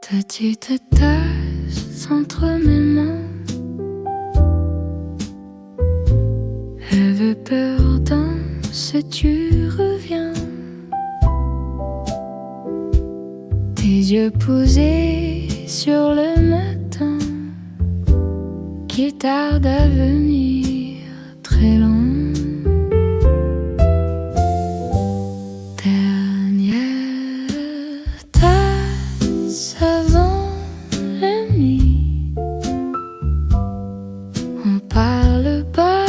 Petite tasse entre mes mains, avait peur danse, tu reviens. Tes yeux posés sur le matin qui tarde à venir, très lent. On parle bas,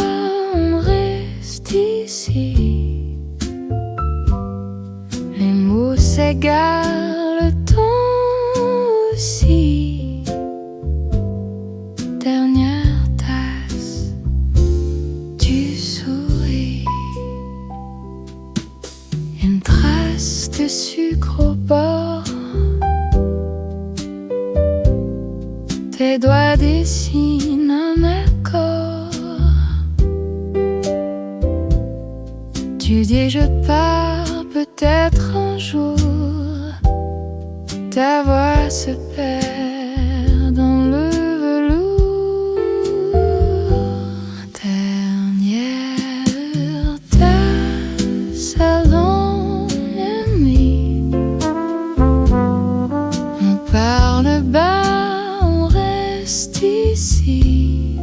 on reste ici. Les mots s'égarent, le temps aussi. Dernière tasse, tu souris. Une trace de sucre au bord. Tes doigts dessinent un accord. Tu dis je pars peut-être un jour. Ta voix se perd dans le velours. Dernière tasse avant la nuit. On parle bas, ici.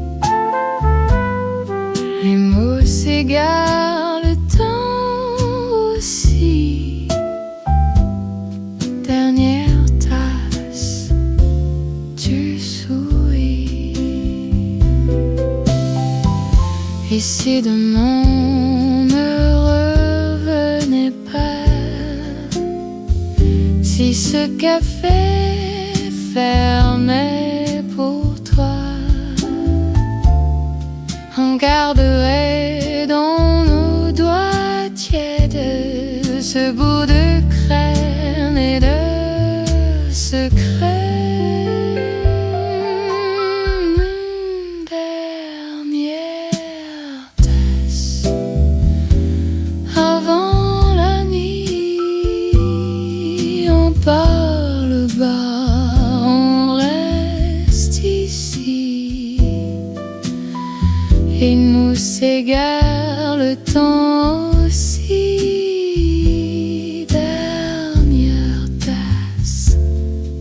Les mots s'égarent, le temps aussi. Dernière tasse, tu souris. Et si demain ne revenait pas, si ce café fermait pour toi, on garderait dans nos doigts tièdes ce bout de crème et de secret. Une dernière tasse avant la nuit. On parle bas, on reste ici. Et nous s'égare le temps aussi. Dernière tasse,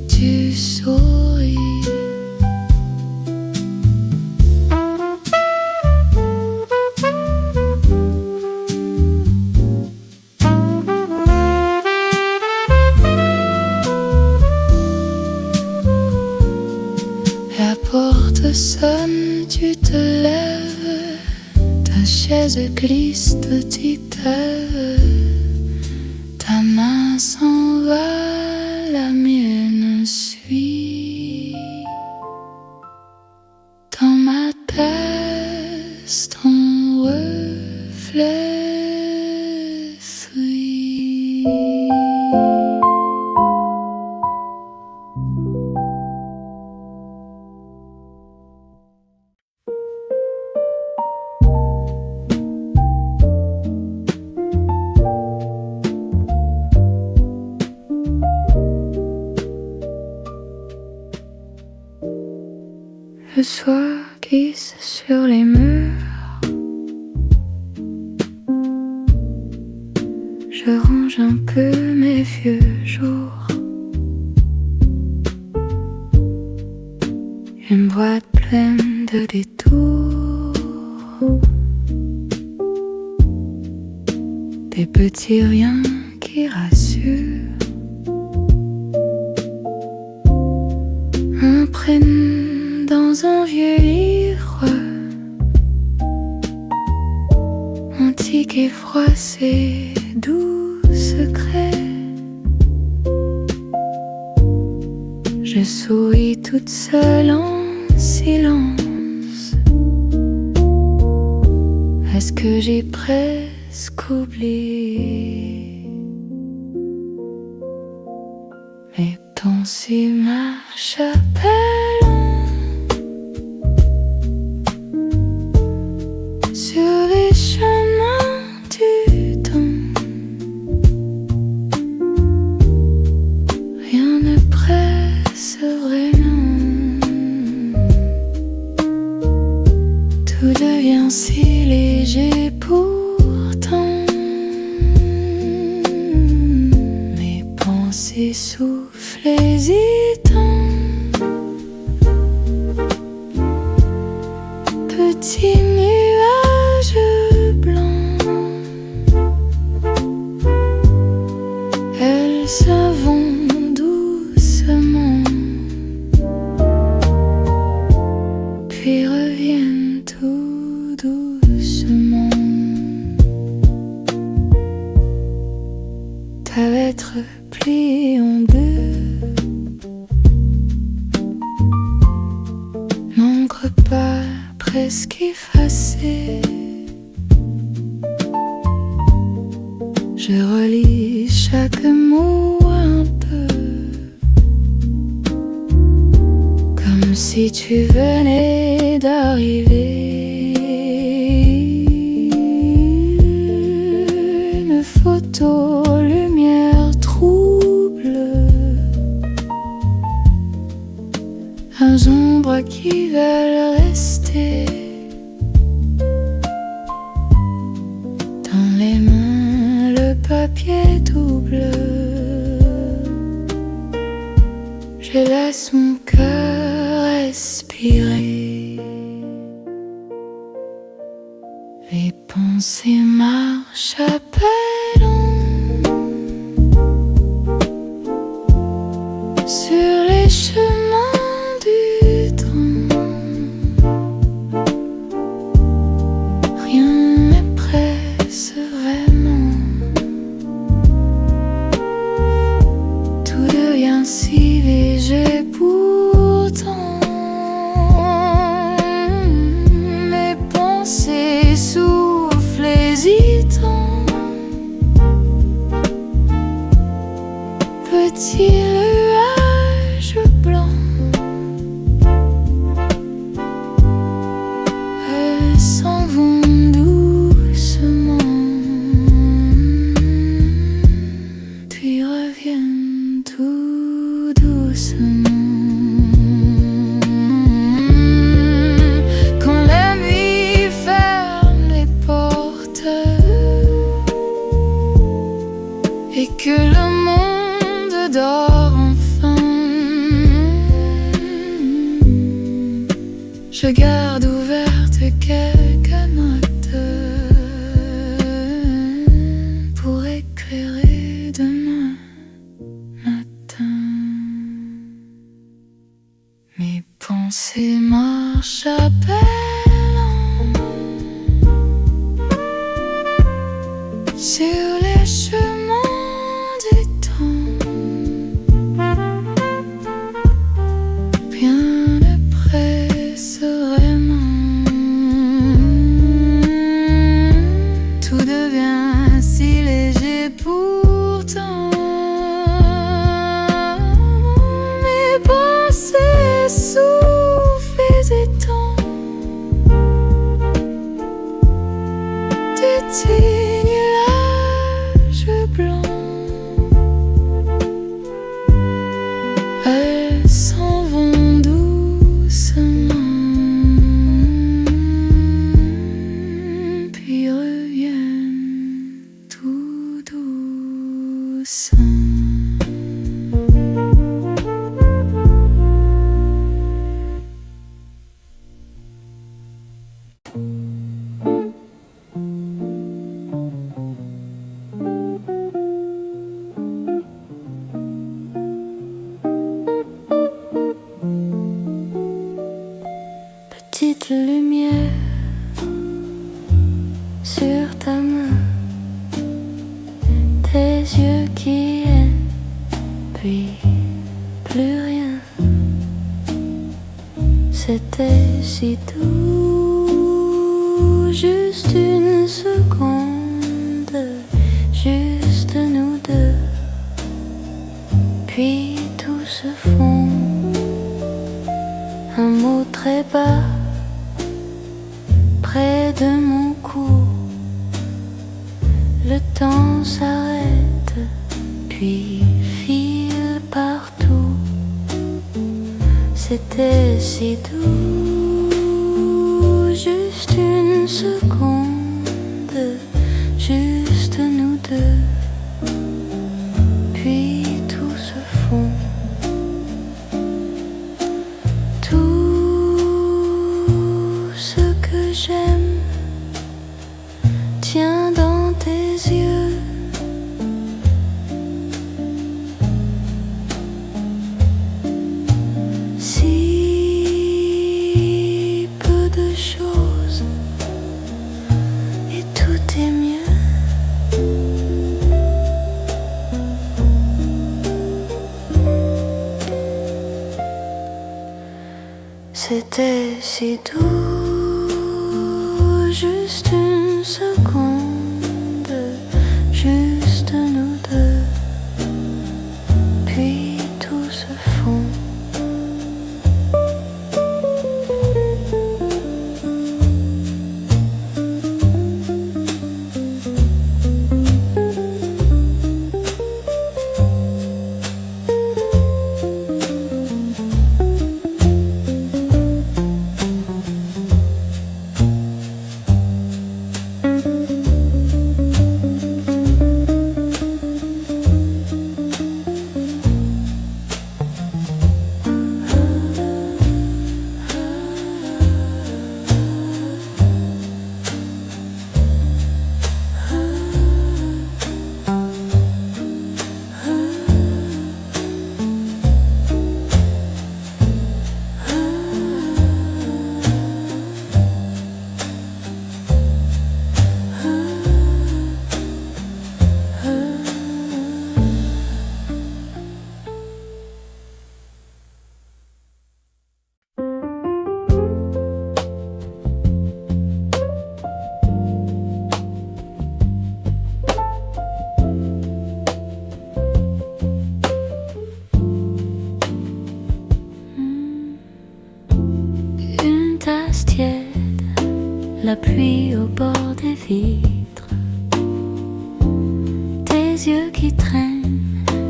tu souris. La porte sonne, tu te lèves. Ta chaise glisse, petite œuvre. Ta main s'en va, la mienne suit. Dans ma tasse, ton reflet fuit. Le soir glisse sur les murs. Je range un peu mes vieux jours. Une boîte pleine de détours. Des petits riens qui rassurent. Un prénom dans un vieux livre, antique et froissé, doux secret. Je souris toute seule en silence. Est-ce que j'ai presque oublié mes pensées, ma chapelle? Sur les chemins du temps, rien ne presse si léger pourtant. Mes pensées soufflent hésitant. Petit nuage blanc, elles s'en vont doucement, puis reviennent tout doucement. Ta lettre pliée en deux, n'encre pas presque effacée. Je relis chaque mot un peu, comme si tu venais d'arriver. Une photo, lumière trouble, un ombre qui veulent rester. Dans les mains, le papier double. Je laisse mon cœur respirer. Les pensées marchent à pas lents sur les chemins du temps. Rien ne presse vraiment. Tout devient si léger pourtant. Mes pensées soufflent hésitant. Petit nuage blanc, elles s'en vont doucement, puis reviennent tout doucement. Quand la nuit ferme les portes et que le monde dort enfin, je garde ouverte quelques notes pour éclairer demain matin. Mes pensées marchent à pas lents sur les chemins du temps. Rien ne presse vraiment. Tout devient si léger pourtant. Mes pensées soufflent hésitant. Petit nuage blanc, elles s'en vont doucement, puis reviennent tout doucement. Petite lumière sur ta main, tes yeux qui aiment, puis plus rien. C'était si doux, juste une seconde, juste nous deux, puis tout se fond. Un mot très bas près de mon cou. Le temps s'arrête, puis file partout. C'était si doux, Juste une seconde, juste nous deux, puis tout se fond. Tout ce que j'aime tient dans tes yeux. Si peu de choses et tout est mieux. C'était si doux, juste une seconde, juste nous deux, puis tout se fond. Une tasse tiède, la pluie au bord des vitres, tes yeux qui traînent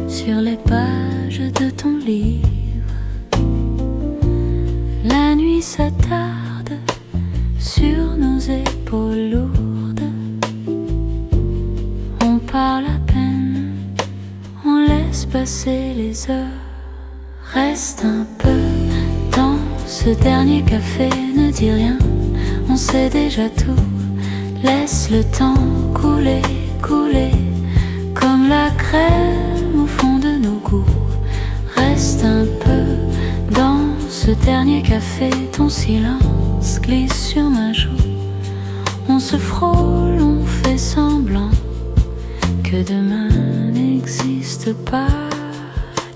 sur les pages de ton livre. La nuit s'attarde sur nos épaules lourdes. On parle à peine, on laisse passer les heures. Reste un peu dans ce dernier café, ne dis rien, on sait déjà tout. Laisse le temps couler, couler, comme la crème au fond de nos goûts. Reste un peu dans ce dernier café, ton silence glisse sur ma joue. On se frôle, on fait semblant que demain n'existe pas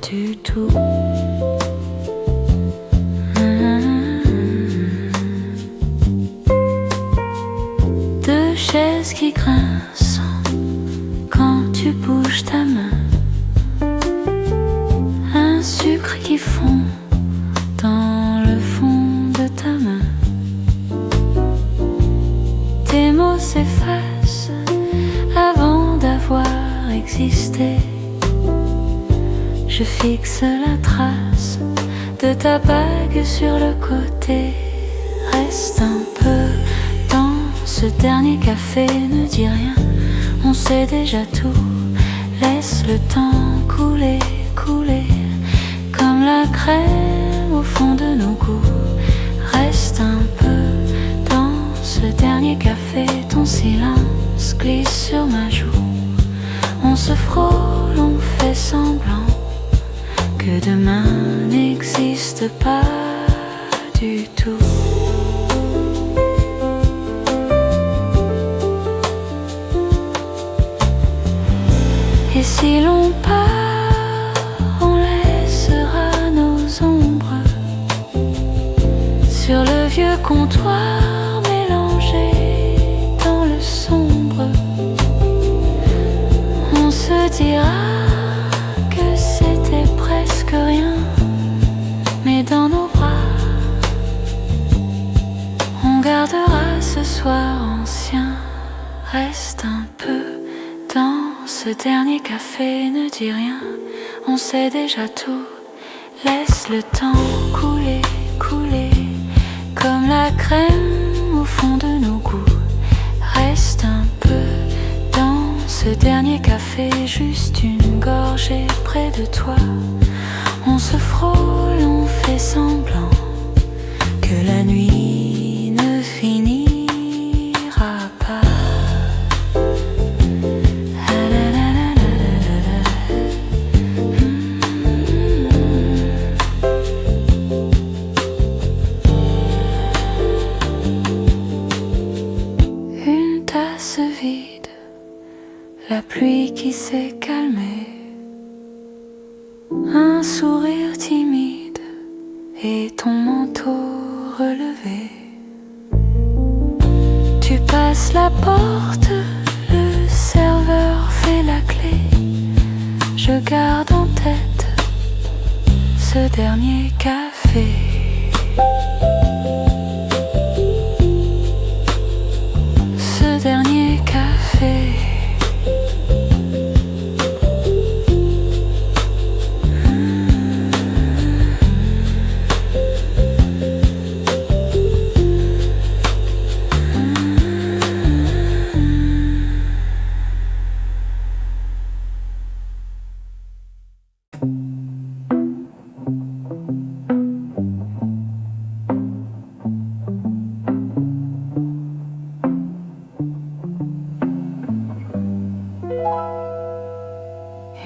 du tout. Deux chaises qui grincent quand tu bouges ta main, un sucre qui fond dans le fond de ta main. Tes mots s'effacent avant d'avoir existé. Je fixe la trace de ta bague sur le côté. Reste un peu dans ce dernier café, ne dis rien, on sait déjà tout. Laisse le temps couler, couler, comme la crème au fond de nos goûts. Reste un peu dans ce dernier café, ton silence glisse sur ma joue. On se frôle, on fait semblant que demain n'existe pas du tout. Et si l'on part, on laissera nos ombres sur le vieux comptoir mélangé dans le sombre. On se dira que c'était presque rien, mais dans nos bras, on gardera ce soir ancien. Reste un peu dans ce dernier café, ne dis rien, on sait déjà tout. Laisse le temps couler, couler, comme la crème au au fond de nos goûts. Reste un peu dans ce dernier café, juste une gorgée près de toi. On se frôle, on fait semblant que la nuit ne finira pas. Une tasse vide, la pluie qui s'est calmée, un sourire timide et ton manteau relevé. Tu passes la porte, le serveur fait la clé. Je garde en tête ce dernier café. Ce dernier café.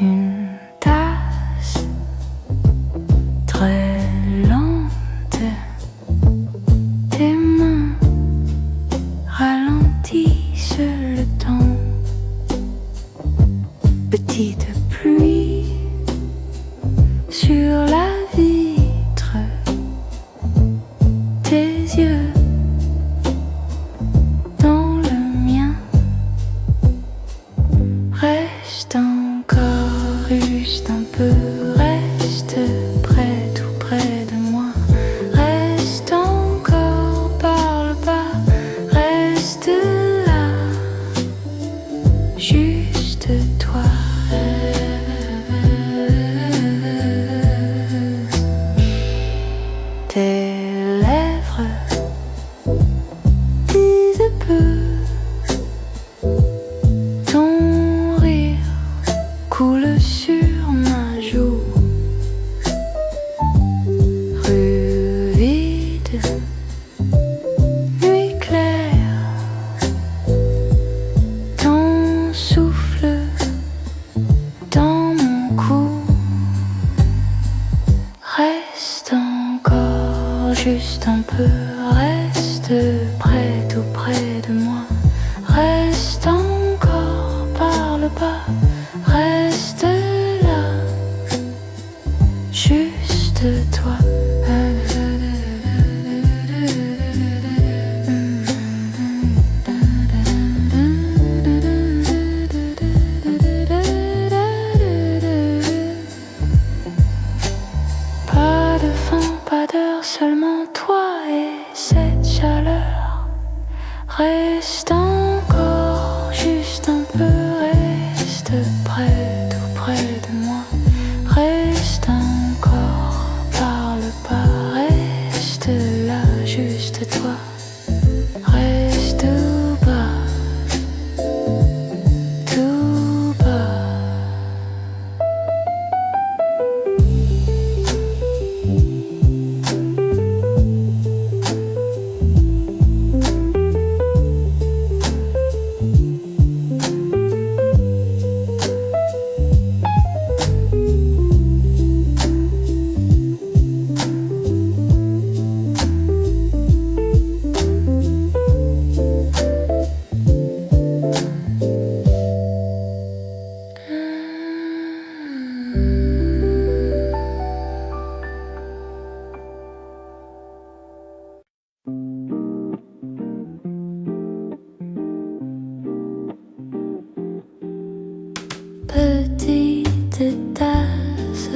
Une tasse très lente, tes mains ralentissent le temps. Petite pluie sur la vitre, tes yeux dans le mien. Reste encore juste un peu, reste près, tout près de moi. Reste encore, parle pas, reste là, juste toi. Tes lèvres disent peu, ton rire coule sur ma joue. Rue vide, nuit claire, ton souffle dans mon cou. Reste encore juste un peu, reste près, tout près de moi. Reste encore, parle pas, reste là, juste toi. Pas de fin, pas d'heure, seulement toi et cette chaleur. Reste encore juste un peu, reste près, tout près de moi. Reste encore, parle pas, reste là, juste toi. Reste tout bas, tout bas. Petite tasse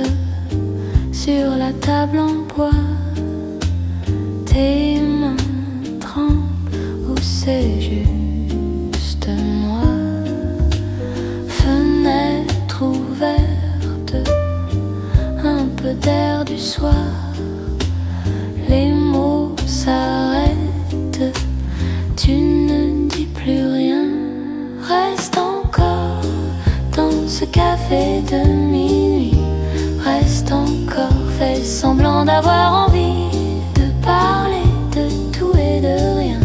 sur la table en bois, tes mains tremblent ou c'est juste moi. Fenêtre ouverte, un peu d'air du soir, les mots s'arrêtent, café de minuit, reste encore, fais semblant d'avoir envie de parler de tout et de rien.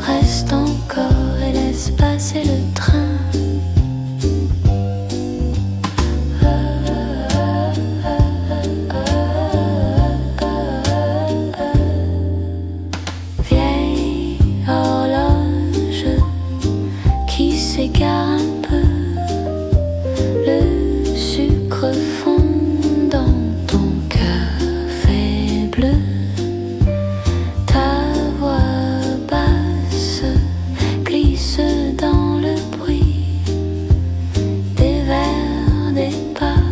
Reste encore et laisse passer le train. Vieille horloge qui s'égare un peu, le sucre fond dans ton café bleu. Ta voix basse glisse dans le bruit des verres, des pas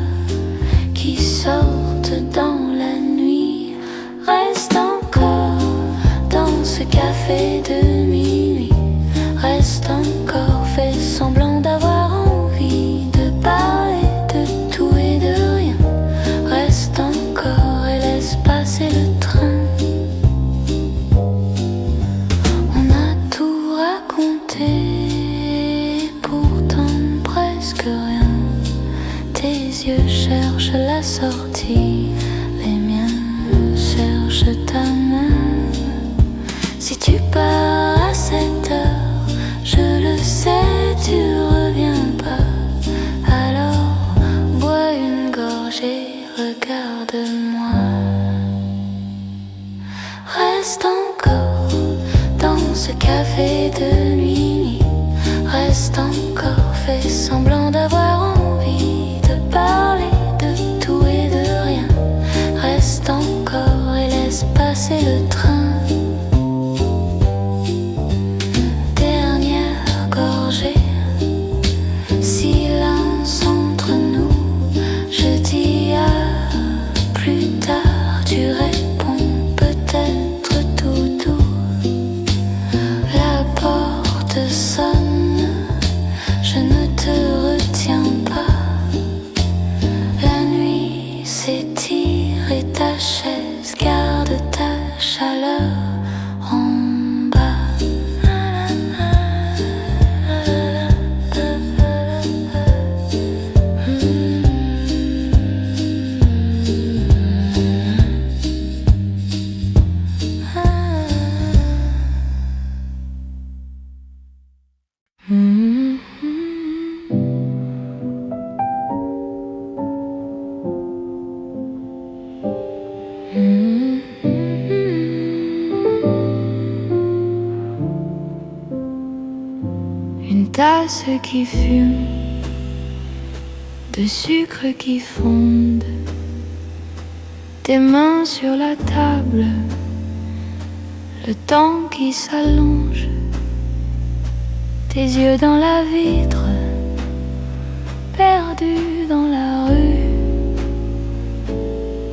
qui sortent dans la nuit. Reste encore dans ce café de minuit, reste encore, fais semblant d'avoir envie de parler de tout et de rien. Reste encore et laisse passer le train. On a tout raconté, pourtant presque rien. Tes yeux cherchent la sortie, les miens cherchent ta main. Si tu pars à cette heure, je le sais, tu reviens pas. Alors bois une gorgée, regarde-moi. Reste encore dans ce café de nuit, reste encore, fais semblant d'avoir envie de parler de tout et de rien. Reste encore et laisse passer le train. Dernière gorgée, silence entre nous. Je dis à plus tard, tu réponds peut-être tout doux. La porte sonne, je ne te retiens pas. La nuit s'étire et ta chaise garde ta chaleur en bas. Une tasse qui fume, de sucre qui fonde, tes mains sur la table, le temps qui s'allonge, tes yeux dans la vitre, perdus dans la rue.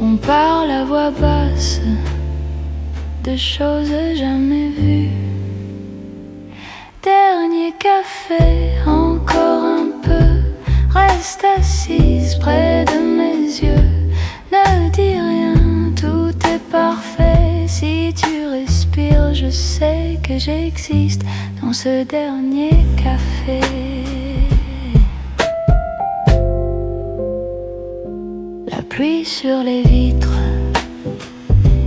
On parle à voix basse de choses jamais vues. Dernier café, encore un peu, reste assise près de mes yeux. Ne dis rien, tout est parfait. Si tu respires, je sais que j'existe dans ce dernier café. La pluie sur les vitres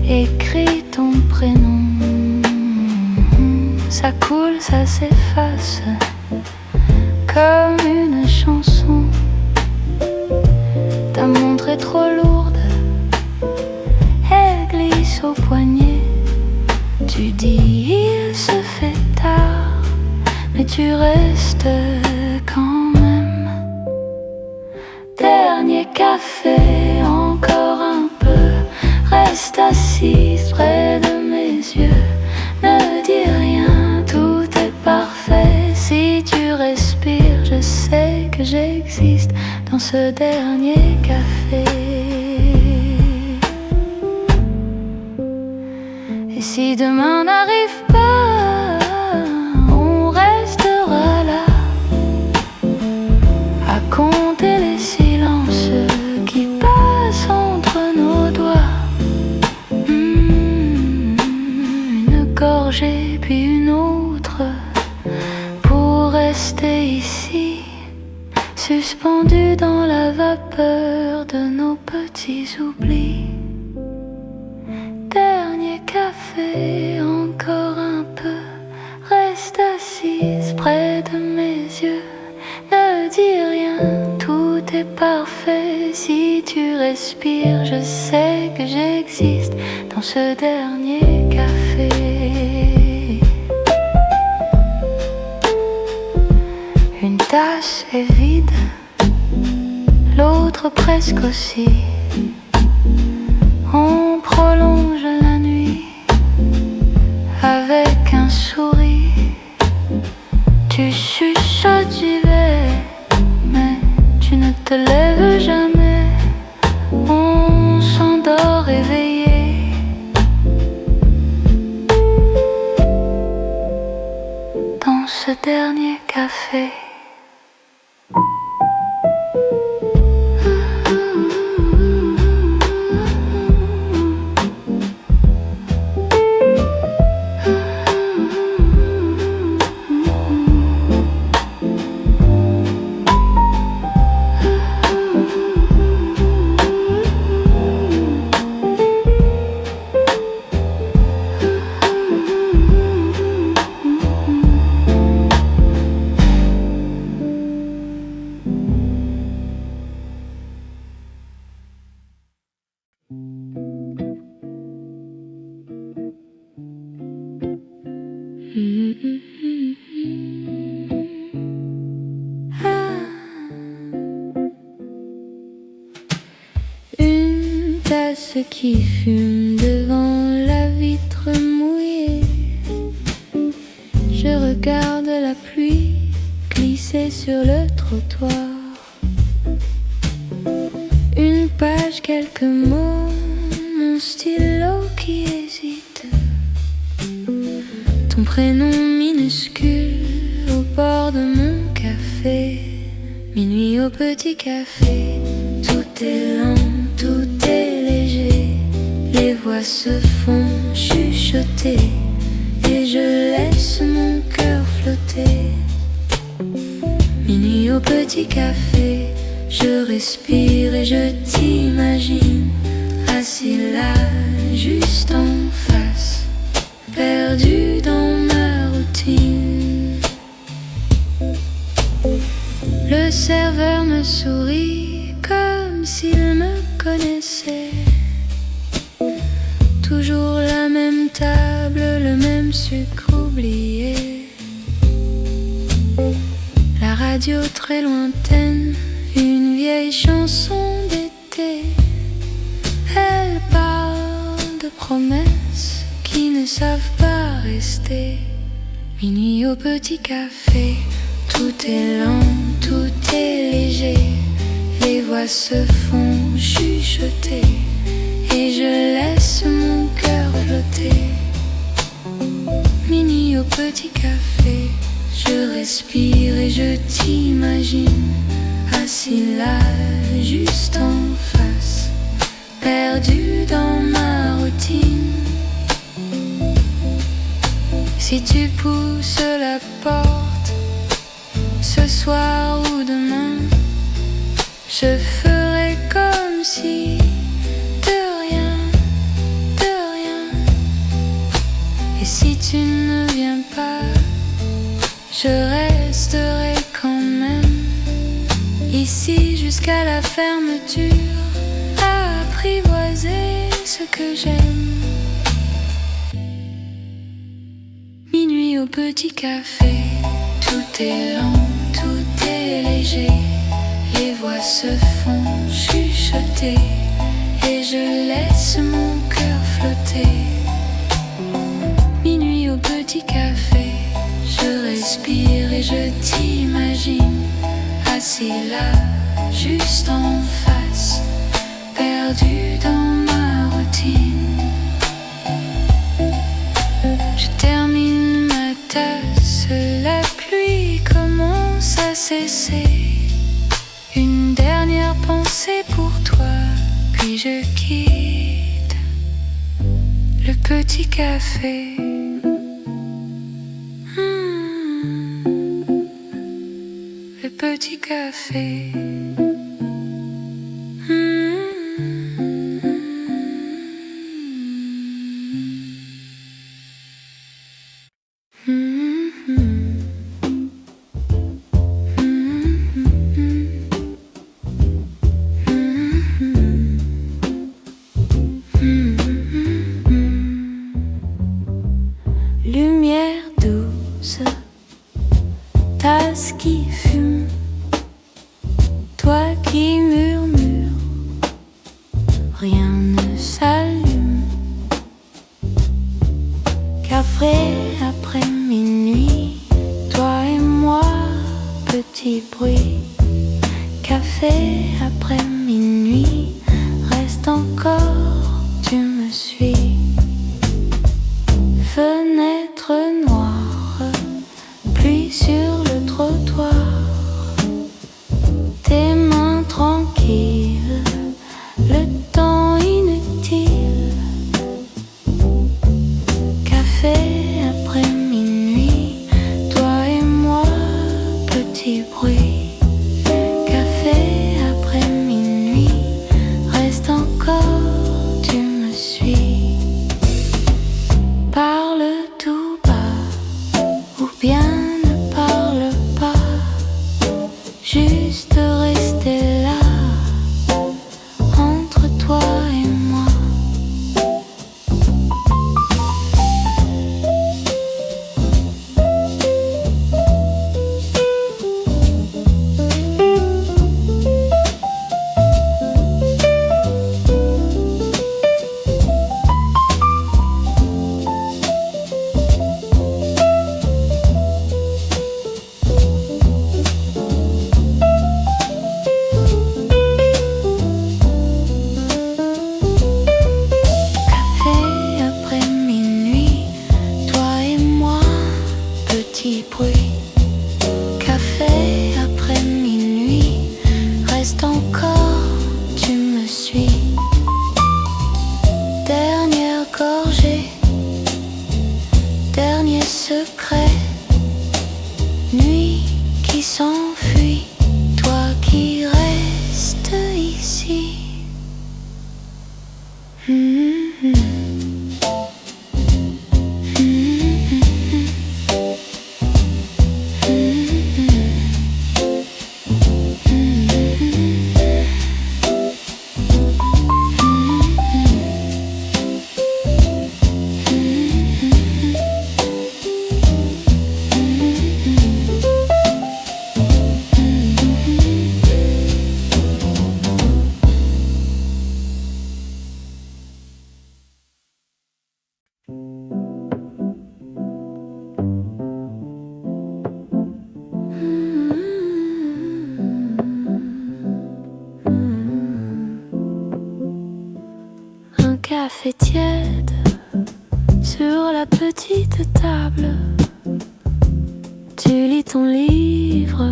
écrit ton prénom. Ça coule, ça s'efface comme une chanson. Ta montre est trop lourde, elle glisse au poignet. Tu dis il se fait tard, mais tu restes quand même. Dernier café, encore un peu, reste assise près de mes yeux. Ne dis rien, tout est parfait. Si tu respires, je sais que j'existe dans ce dernier café. Et si demain n'arrive pas, on restera là à compter les silences qui passent entre nos doigts. Une gorgée puis une autre pour rester ici, suspendu dans la vapeur de nos petits oublis. Dernier café, encore un peu. Reste assise près de mes yeux. Ne dis rien, tout est parfait. Si tu respires, je sais que j'existe dans ce dernier café. Une tasse est vide, l'autre presque aussi. On prolonge la nuit avec un sourire. Tu chuchotes, j'y vais, mais tu ne te lèves jamais. On s'endort éveillé. Dans ce dernier café. Une tasse qui fume devant la vitre mouillée. Je regarde la pluie glisser sur le trottoir. Une page, quelques mots, mon stylo qui hésite. Ton prénom minuscule au bord de mon café. Minuit au petit café. Tout est lent, tout est léger. Les voix se font chuchoter et je laisse mon cœur flotter. Minuit au petit café. Je respire et je t'imagine assis là, juste en face, perdu dans ma routine. Le serveur me sourit comme s'il me connaissait. Toujours la même table, le même sucre oublié. La radio très lointaine, une vieille chanson d'été. Elle parle de promesses qui ne savent pas rester. Minuit au petit café. Tout est lent, tout est léger. Les voix se font chuchoter et je laisse mon cœur flotter. Minuit au petit café. Je respire et je t'imagine assis là, juste en face, perdu dans ma routine. Si tu pousses la porte, ce soir ou demain, je ferai comme si de rien, de rien. Et si tu ne viens pas, je resterai quand même ici jusqu'à la fermeture, à apprivoiser ce que j'aime. Minuit au petit café. Tout est lent, tout est léger. Les voix se font chuchoter et je laisse mon cœur flotter. Minuit au petit café. Je respire et je t'imagine assis là, juste en face, perdu dans ma routine. Je termine ma tasse, la pluie commence à cesser. Une dernière pensée pour toi, puis je quitte le petit café. petit café. Lumière douce, tasse qui fume, toi qui murmures, rien ne s'allume. Café après minuit, toi et moi, petit bruit. Café après minuit, reste encore, tu me suis. Fenêtre noire, pluie sur le trottoir, tes mains tranquilles, le temps inutile. Café après minuit, toi et moi, petit bruit. Café après minuit, reste encore, tu me suis. Parle tout bas, ou bien ne parle pas, juste rester là, entre toi et moi. Petit bruit, café après minuit, reste encore, tu me suis. Dernière gorgée, dernier secret, nuit qui s'enfuit, toi qui restes ici. Un café tiède sur la petite table. Tu lis ton livre,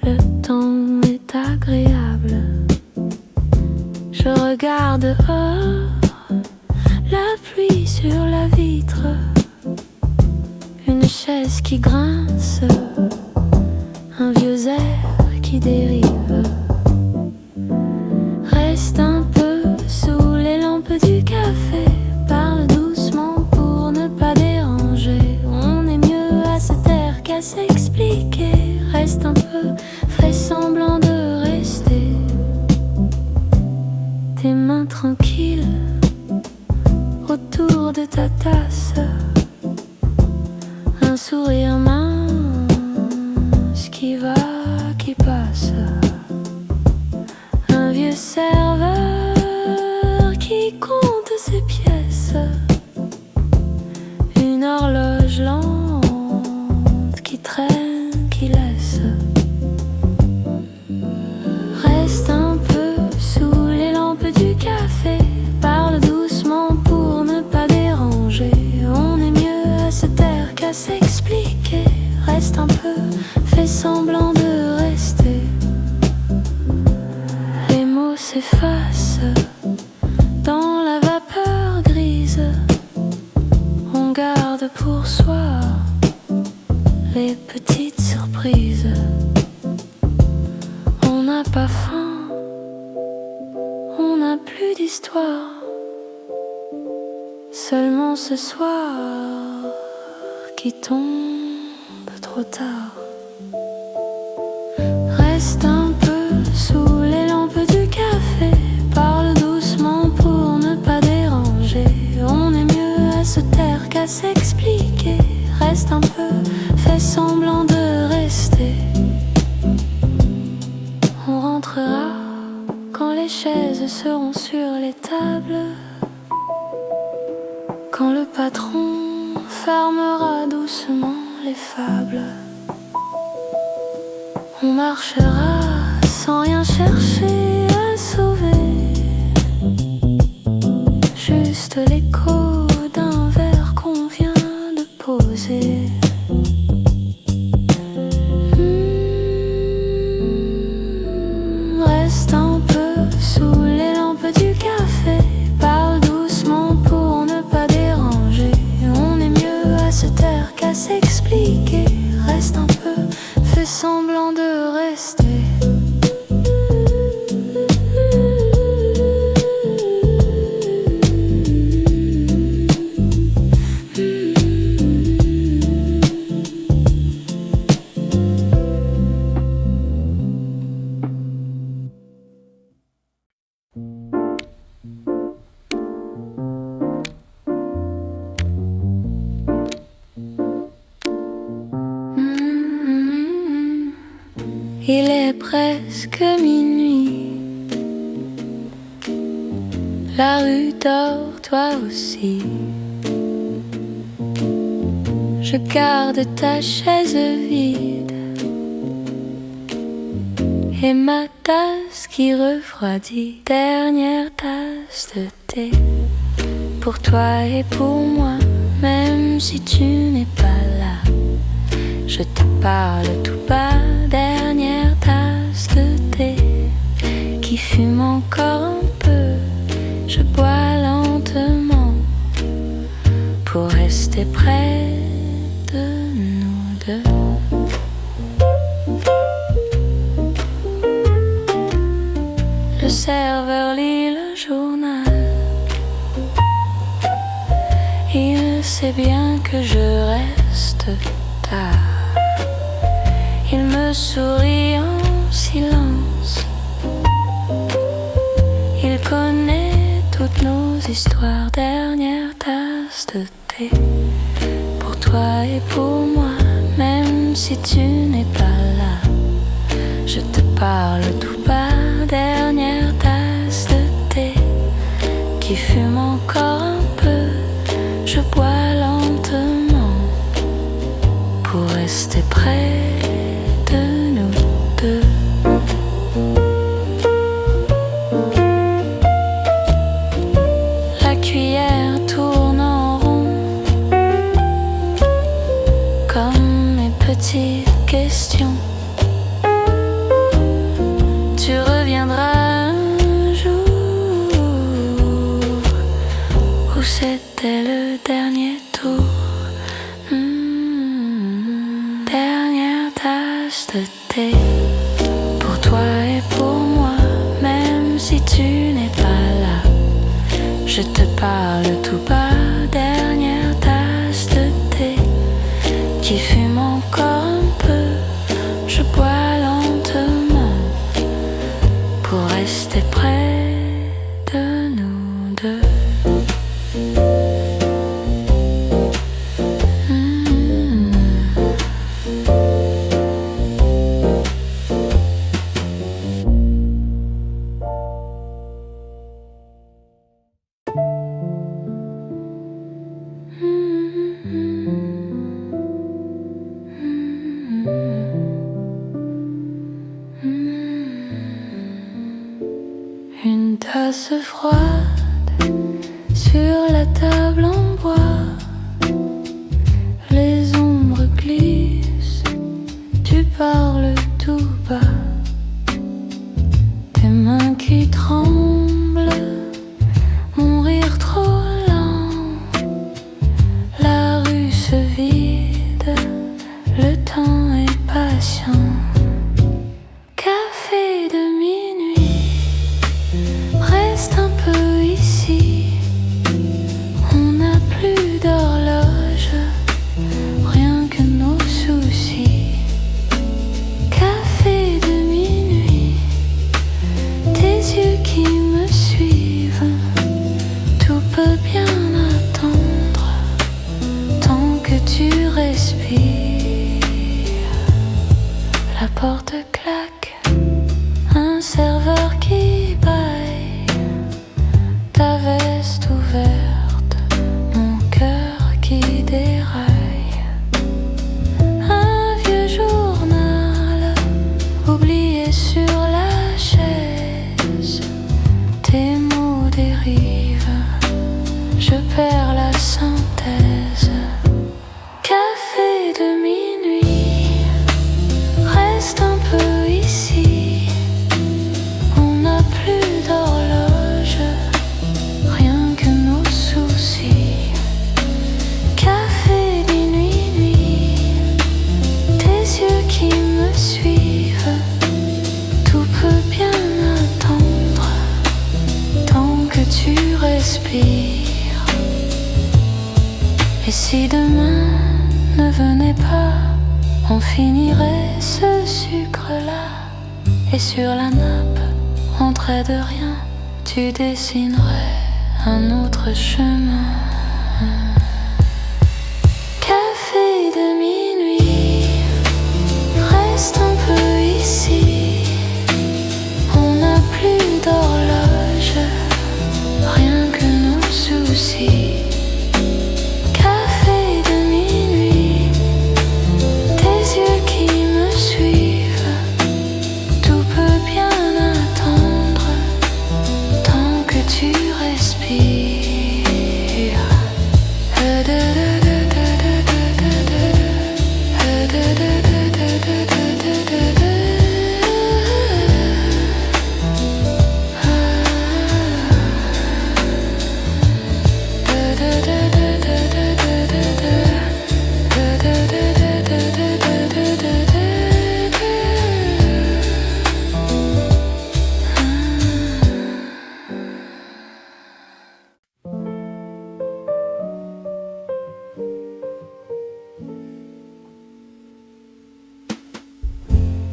le temps est agréable. Je regarde dehors, la pluie sur la vitre, une chaise qui grince, un vieux air qui dérive. Reste un peu sous les lampes du café, parle doucement pour ne pas déranger. On est mieux à se taire qu'à s'expliquer. Reste un peu, fais semblant de rester. Tes mains tranquilles autour de ta tasse, un sourire mince qui va, qui passe. Un vieux serveur qui compte ses pièces, une horloge lente qui traîne, qui laisse. Reste un peu sous les lampes du café, parle doucement pour ne pas déranger. On est mieux à se taire qu'à s'expliquer. Reste un peu, fais semblant de rester. Les mots s'effacent dans la vapeur grise. On garde pour soi les petites surprises. n'a plus d'histoire. Seulement ce soir qui tombe trop tard. Reste un peu sous les lampes du café. Parle doucement pour ne pas déranger. On est mieux à se taire qu'à s'expliquer. Reste un peu, fais semblant de rester. On rentrera quand les chaises seront sur les tables. Quand le patron fermera doucement les fables. On marchera sans rien chercher à sauver. Juste l'écho d'un verre qu'on vient de poser. Reste un peu sous les lampes du café. Parle doucement pour ne pas déranger. On est mieux à se taire qu'à s'expliquer. Reste un peu, fais semblant de rester. Il est presque minuit. La rue dort, toi aussi. Je garde ta chaise vide et ma tasse qui refroidit. Dernière tasse de thé pour toi et pour moi. Même si tu n'es pas là, je te parle tout bas. Dernière tasse de thé qui fume encore un peu. Je bois lentement pour rester près de nous deux. Le serveur lit le journal. Il sait bien que je reste tard. Il me sourit en silence. Il connaît toutes nos histoires. Dernière tasse de thé pour toi et pour moi. Même si tu n'es pas là, je te parle tout bas. Dernière tasse de thé qui fume encore un peu. Je bois lentement pour rester près de nous deux. La cuillère tourne en rond comme mes petites questions. Tu reviendras un jour où c'était le dernier tour. Dernière tasse de thé pour toi et pour moi. Même si tu n'es pas là, je te parle tout bas. Dernière tasse de thé qui fume encore un peu. Je bois lentement pour rester près de nous deux. Une tasse froide sur la table en bois. Les ombres glissent, tu parles tout bas. Tes mains qui tremblent, mon rire trop lent. La rue se vide, le temps est patient. Café de minuit, reste un ta veste ouverte, mon cœur qui déraille. Un vieux journal oublié sur la chaise, tes mots dérivent, je perds la synthèse. Café de minuit, reste un peu ici. On n'a plus d'horloge, rien que nos soucis. Café des nuits, tes yeux qui me suivent. Tout peut bien attendre, tant que tu respires. Et si demain ne venait pas, on finirait ce sucre-là. Et sur la nappe, en trait de rien, tu dessinerais un autre chemin. Café de minuit, reste un peu ici. On n'a plus d'horloge, rien que nos soucis.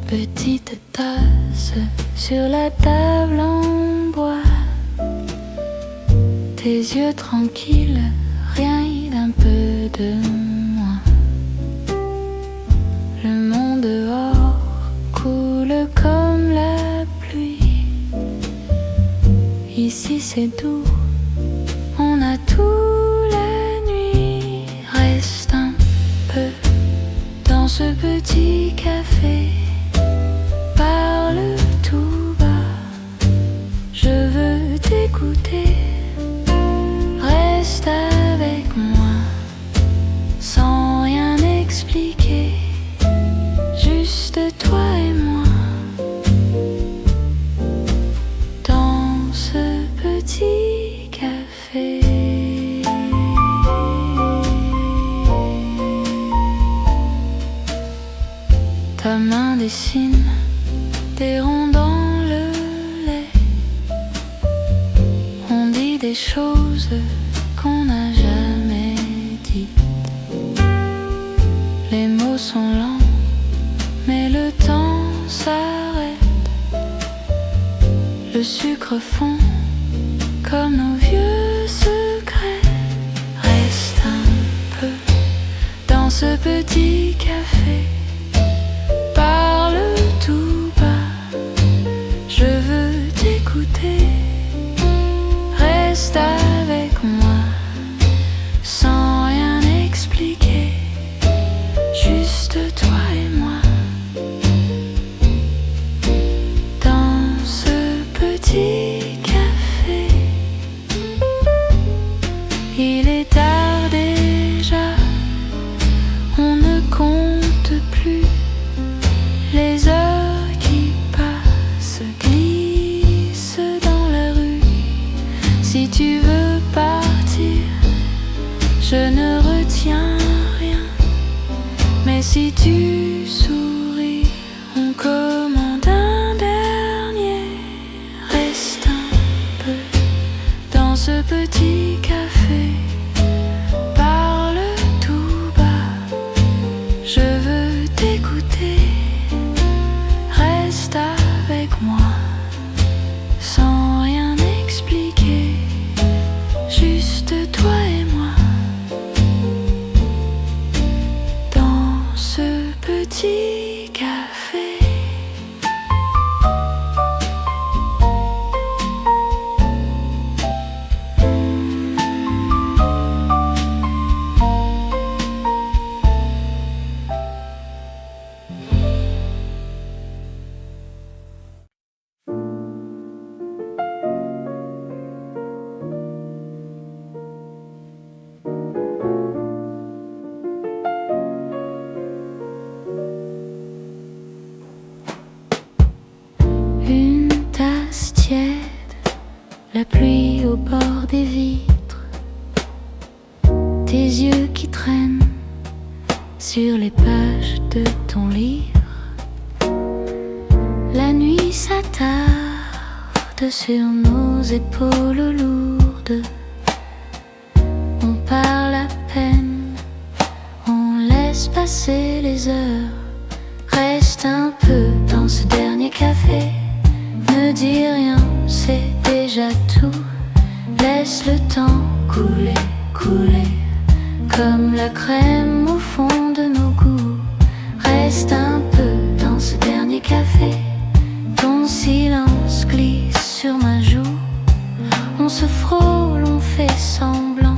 Petite tasse sur la table en bois, tes yeux tranquilles, rien d'un peu de moi. Le monde dehors coule comme la pluie. Ici c'est doux, on a tout la nuit. Reste un peu dans ce petit café. Parle tout bas, je veux t'écouter. Reste avec moi, sans rien expliquer. Juste toi et moi, dans ce petit café. Ta main dessine des ronds dans le lait. On dit des choses qu'on n'a jamais dites. Les mots sont lents, mais le temps s'arrête. Le sucre fond comme nos vieux secrets. Reste un peu dans ce petit café. Parle tout bas, je veux t'écouter. Reste avec moi, sans rien expliquer. Juste toi et moi, dans ce petit café. Il est tard déjà, on ne compte plus. Les heures qui passent glissent dans la rue. Si tu veux partir, je ne retiens rien. Mais si tu souris, on commande un dernier. Reste un peu dans ce petit café. Parle tout bas, je veux t'écouter. Reste avec moi, sans rien expliquer. Juste toi et moi, dans ce petit café. pluie au bord des vitres, tes yeux qui traînent sur les pages de ton livre. La nuit s'attarde sur nos épaules lourdes. On parle à peine, on laisse passer les heures. Reste un peu dans ce dernier café. Ne dis rien, c'est déjà tout. Laisse le temps couler, couler, comme la crème au fond de nos goûts. Reste un peu dans ce dernier café. Ton silence glisse sur ma joue. On se frôle, on fait semblant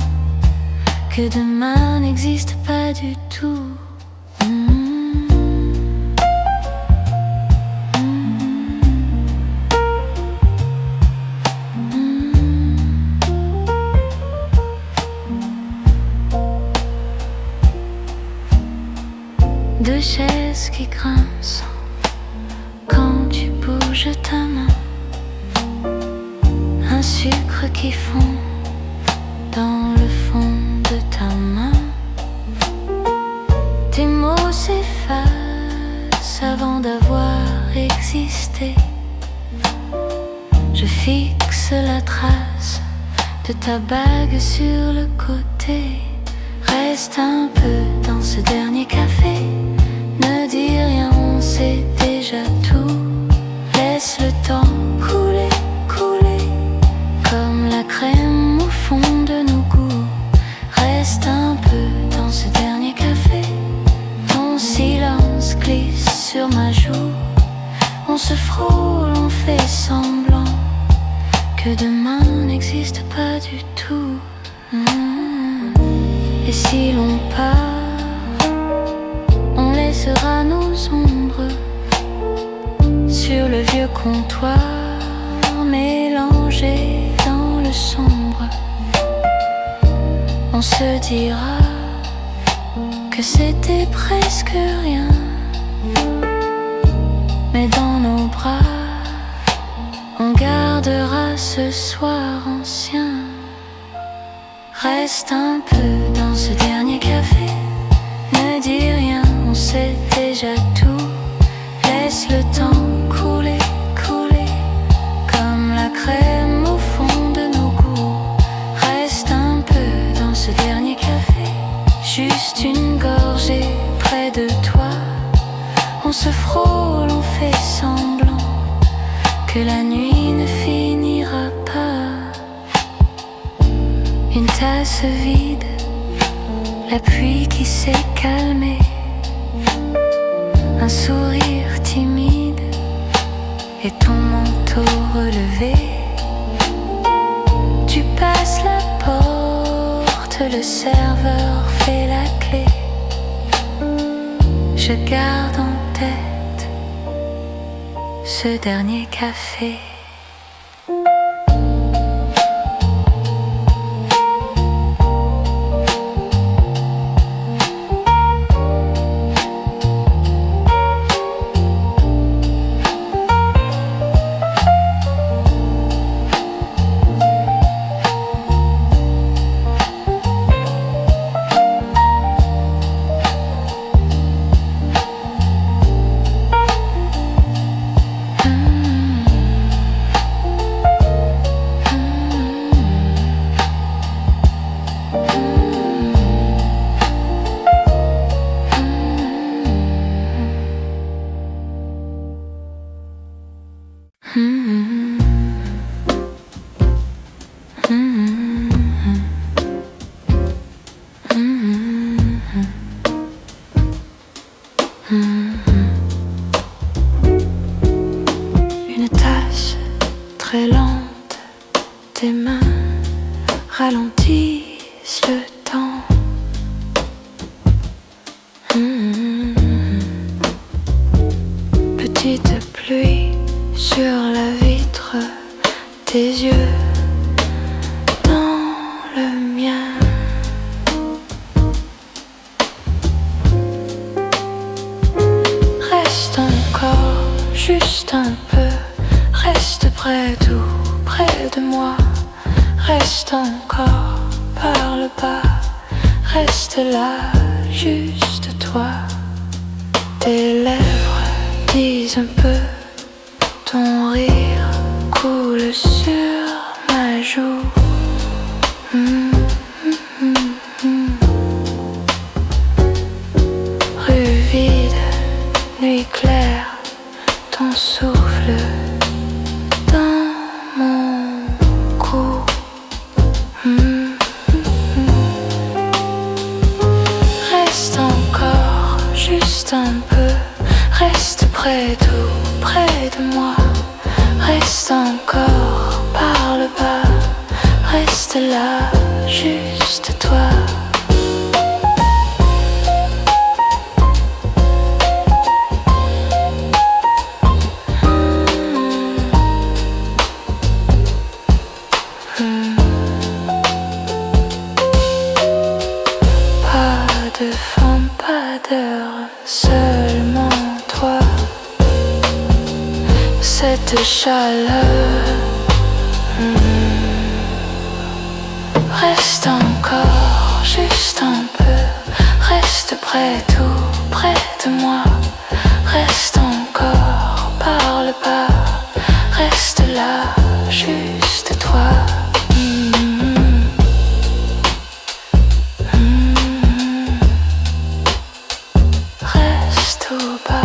que demain n'existe pas du tout. Deux chaises qui grincent quand tu bouges ta main. Un sucre qui fond dans le fond de ta main. Tes mots s'effacent avant d'avoir existé. Je fixe la trace de ta bague sur le côté. Reste un peu dans ce dernier café. Ne dis rien, on sait déjà tout. Laisse le temps couler, couler, comme la crème au fond de nos goûts. Reste un peu dans ce dernier café. Ton silence glisse sur ma joue. On se frôle, on fait semblant que demain n'existe pas du tout. Et si l'on part, on laissera nos ombres sur le vieux comptoir, mélangées dans le sombre. On se dira que c'était presque rien, mais dans nos bras, on gardera ce soir ancien. Reste un peu dans ce dernier café. Ne dis rien, on sait déjà tout. Laisse le temps couler, couler, comme la crème au fond de nos goûts. Reste un peu dans ce dernier café. Juste une gorgée près de toi. On se frôle, on fait semblant que la nuit ne finira pas. Une tasse vide, la pluie qui s'est calmée, un sourire timide et ton manteau relevé. Tu passes la porte, le serveur fait la clé. Je garde en tête ce dernier café. Une tasse très lente, tes mains ralentissent le temps. Petite pluie sur la vitre, tes yeux dans le mien. Reste encore, juste un peu, reste près, tout près de moi. Reste encore, parle pas, reste là, juste toi. Tes lèvres disent un peu, ton rire coule sur ma joue. Rue vide, nuit claire, ton souffle dans mon cou. Reste encore, juste un peu, reste près, tout près de moi. Reste encore, parle pas, reste là, juste toi. Pas de femme, pas d'heure, seulement toi. Cette chaleur. Reste encore, juste un peu, reste près, tout près de moi. Reste encore, parle pas, reste là, juste toi. Reste ou pas.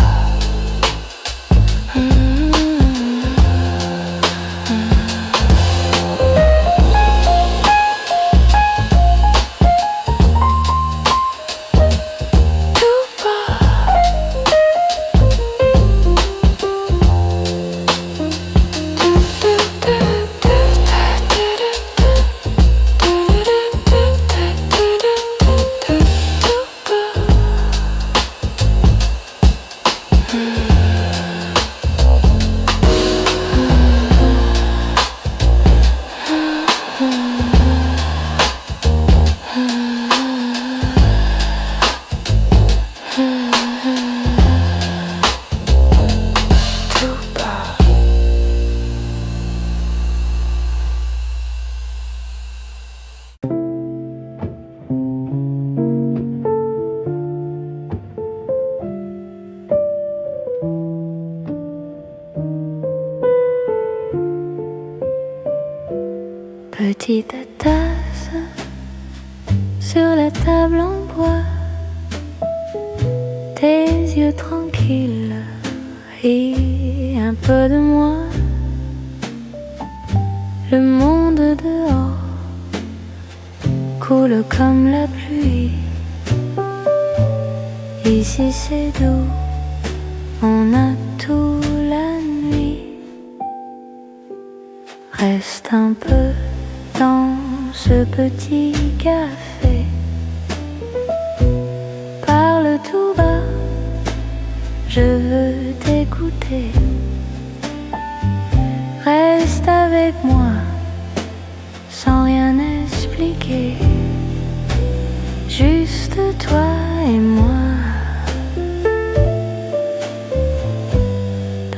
Petite tasse sur la table en bois, tes yeux tranquilles et un peu de moi. Le monde dehors coule comme la pluie. Ici c'est doux, on a tout la nuit. Reste un peu dans ce petit café, parle tout bas, je veux t'écouter. Reste avec moi, sans rien expliquer, juste toi et moi.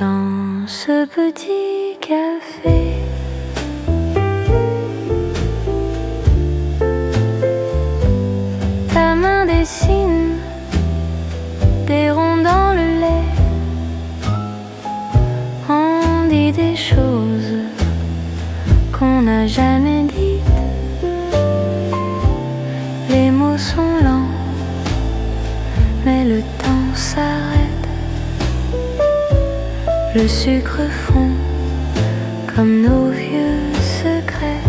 Dans ce petit café, ta main dessine des ronds dans le lait. On dit des choses qu'on n'a jamais dites. Les mots sont lents, mais le temps s'arrête. Le sucre fond comme nos vieux secrets.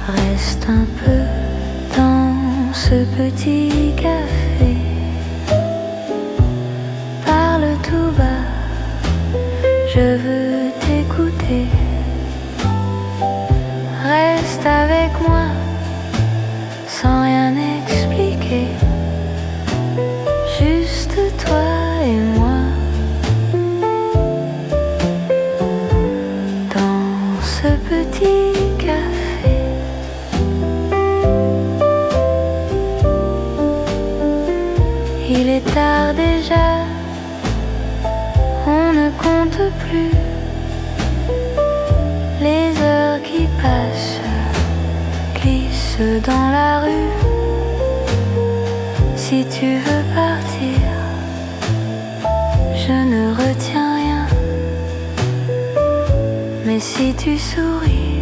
Reste un peu dans ce petit café, parle tout bas, je veux t'écouter. Reste avec moi, sans rien expliquer, juste toi et moi. Dans ce petit café, il est tard déjà, on ne compte plus passe, glisse dans la rue. Si tu veux partir, je ne retiens rien. Mais si tu souris,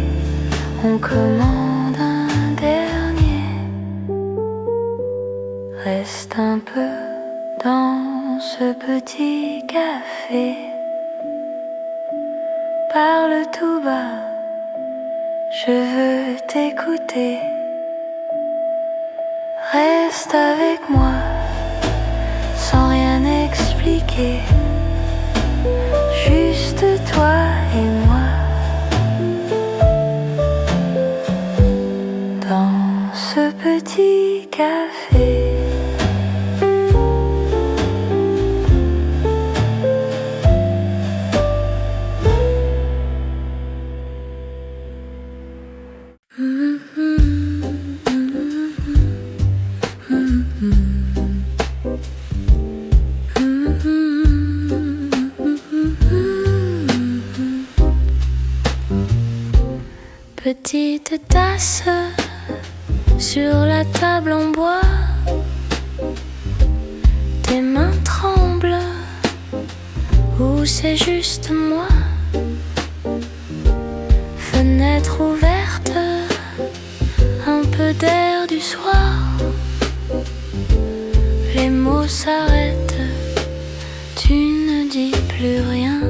on commande un dernier. Reste un peu dans ce petit café. Parle tout bas, je veux t'écouter. Reste avec moi, sans rien expliquer. Juste toi et moi. Dans ce petit café. Petite tasse sur la table en bois, tes mains tremblent, ou c'est juste moi. Fenêtre ouverte, un peu d'air du soir. Les mots s'arrêtent, tu ne dis plus rien.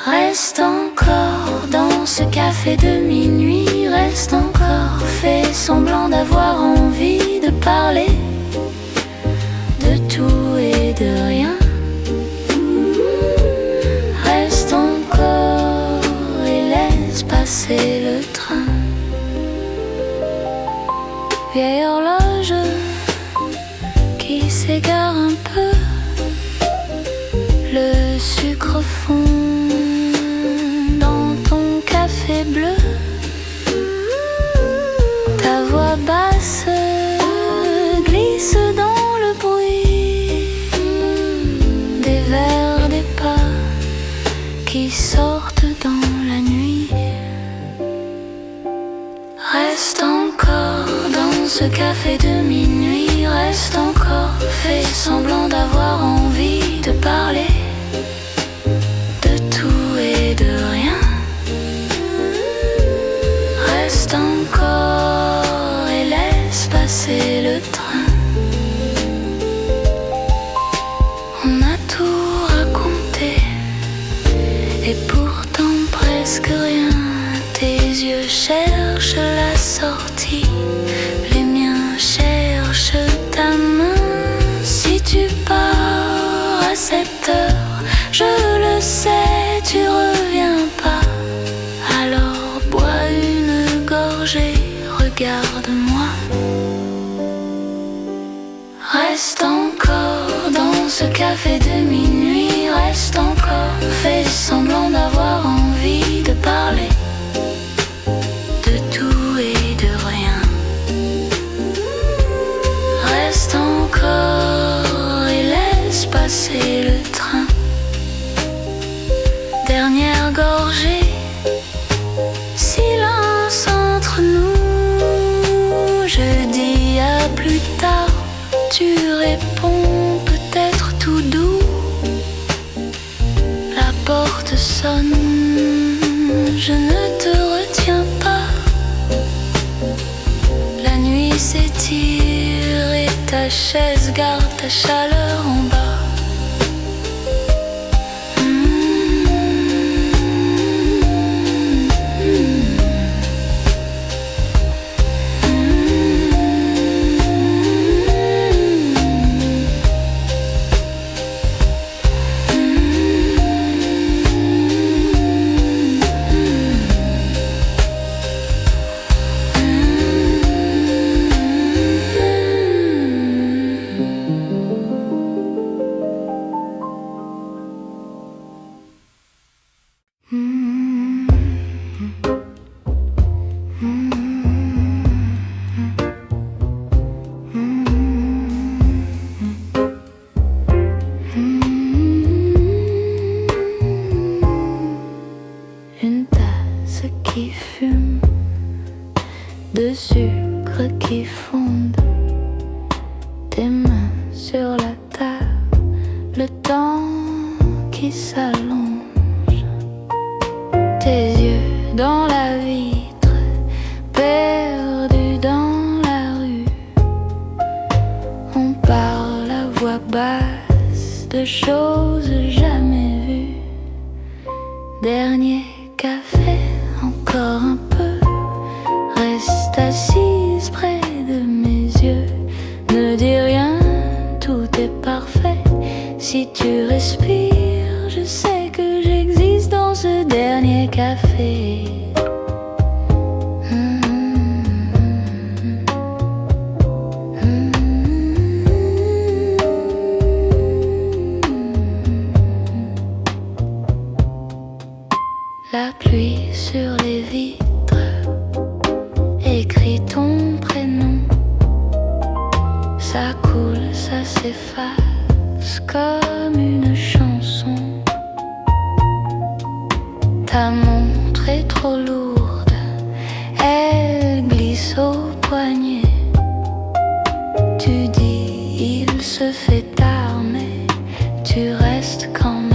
Reste encore dans ce café de minuit, reste encore, fais semblant d'avoir envie de parler de tout et de rien. Reste encore et laisse passer le train. Vieille horloge qui s'égare un peu, le sucre fond bleu, ta voix basse glisse dans le bruit des vers, des pas qui sortent dans la nuit. Reste encore dans ce café de minuit, reste encore, fais semblant d'avoir envie de parler de tout et de rien. Reste encore et laisse passer le train. On a tout raconté et pourtant presque rien. Tes yeux cherchent la sortie, les miens cherchent ta main. Si tu pars à cette heure, je le sais, tu reviens pas. Alors bois une gorgée, regarde-moi. Reste encore dans ce café de minuit, reste encore, fais semblant d'avoir envie de parler de tout et de rien. Reste encore et laisse passer le train. Dernière gorgée, silence entre nous. Je dis à plus tard, tu réponds peut-être tout doux. La porte sonne, je ne te retiens pas. La nuit s'étire et ta chaise garde ta chaleur en bas. fraises qui fument, de sucre qui fonde, tes mains sur la table, le temps qui s'allonge, tes yeux dans la vitre, perdus dans la rue. On parle à voix basse de choses jamais vues. Dernier café, encore un peu. Reste assise près de mes yeux. Ne dis rien, tout est parfait. Si tu respires, je sais que j'existe dans ce dernier café. La pluie sur les vitres écrit ton prénom. Ça coule, ça s'efface comme une chanson. Ta montre est trop lourde, elle glisse au poignet. Tu dis il se fait tard mais tu restes quand même.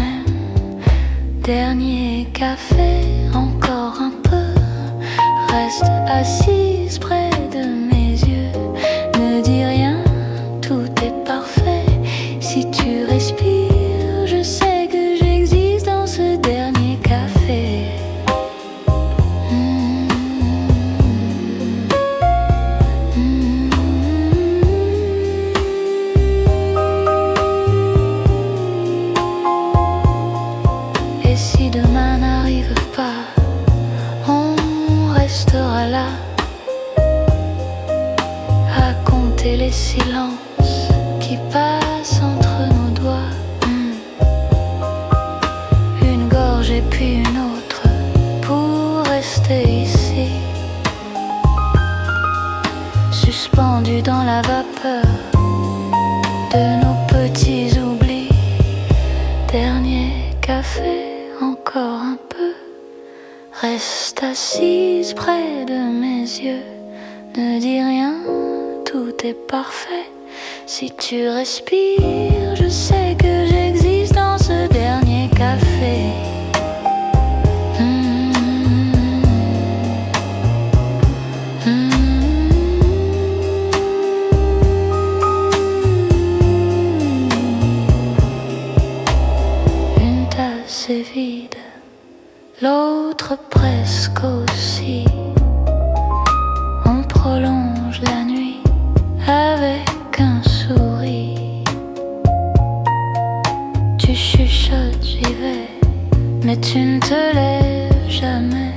Dernier café, encore un peu. Reste assise près de mes yeux. Ne dis rien, tout est parfait. Si tu respires, je sais que j'existe dans ce dernier café. Et si demain n'arrive pas, on restera là à compter les silences qui passent entre nos doigts. Une gorge et puis une autre pour rester ici, suspendus dans la vapeur de nos petits oublis. Dernier café, encore un peu. Reste assise près de mes yeux. Ne dis rien, tout est parfait. Si tu respires, je sais que j'existe dans ce dernier café. Une tasse est vide, l'autre presque aussi. On prolonge la nuit avec un sourire. Tu chuchotes, j'y vais, mais tu ne te lèves jamais.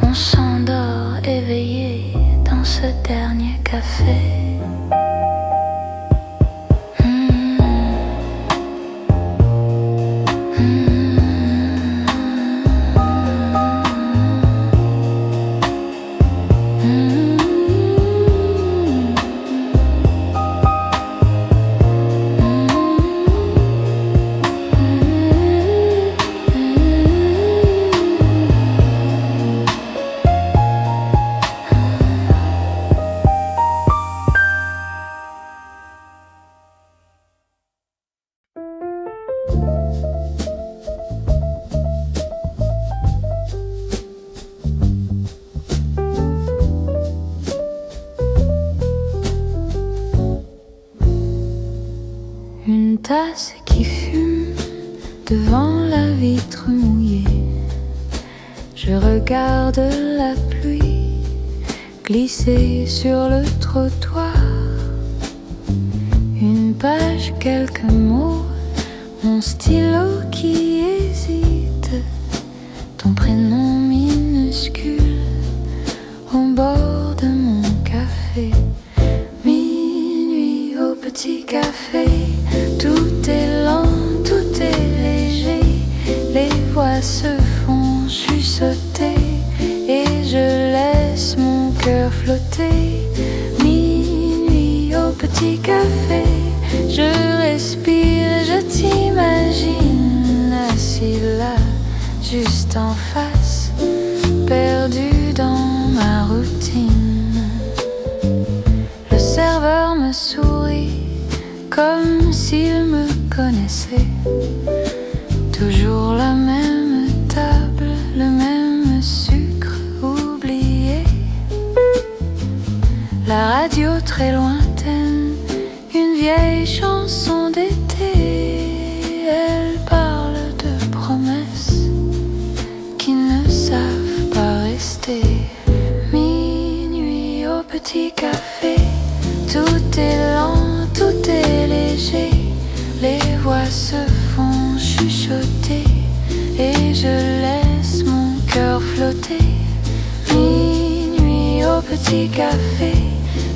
On s'endort éveillé dans ce dernier café. Une tasse qui fume devant la vitre mouillée. Je regarde la pluie glisser sur le trottoir. Une page, quelques mots, mon stylo qui hésite. Ton prénom minuscule au bord de mon café. Minuit au petit café. Tout est lent, tout est léger. Les voix se font chuchoter et je laisse mon cœur flotter. Minuit au petit café. Je respire, je t'imagine assis là. juste en face, perdu dans ma routine. Le serveur me sourit comme s'il me connaissait. Toujours la même table, le même sucre oublié. La radio très lointaine, une vieille chanson d'été. Elle parle de promesses qui ne savent pas rester. Minuit au petit café, tout est lent, tout est léger. Les voix se font chuchoter et je laisse mon cœur flotter. Minuit au petit café,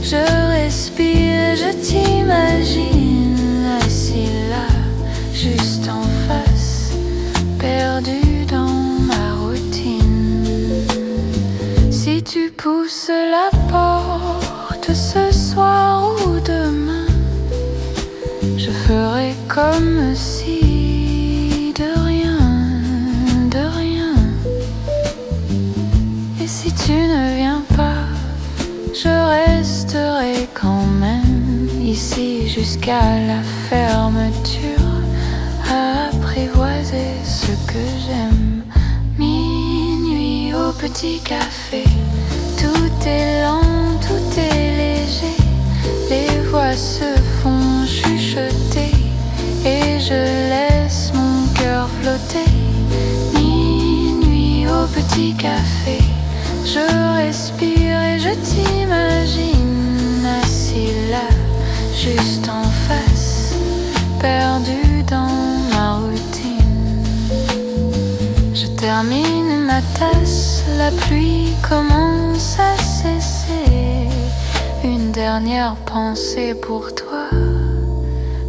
je respire, je t'imagine assis là, juste en face, perdu dans ma routine. Si tu pousses la porte ce soir ou demain, je ferai comme si de rien. Et si tu ne viens pas, je resterai quand même ici jusqu'à la fermeture, à apprivoiser ce que j'aime. Minuit au petit café, tout est lent, tout est léger. Les voix se font chuchoter et je laisse mon cœur flotter. Minuit au petit café, je respire et je t'imagine assis là, juste en face, perdu dans ma routine. Je termine ma tasse, la pluie commence à cesser. Une dernière pensée pour toi,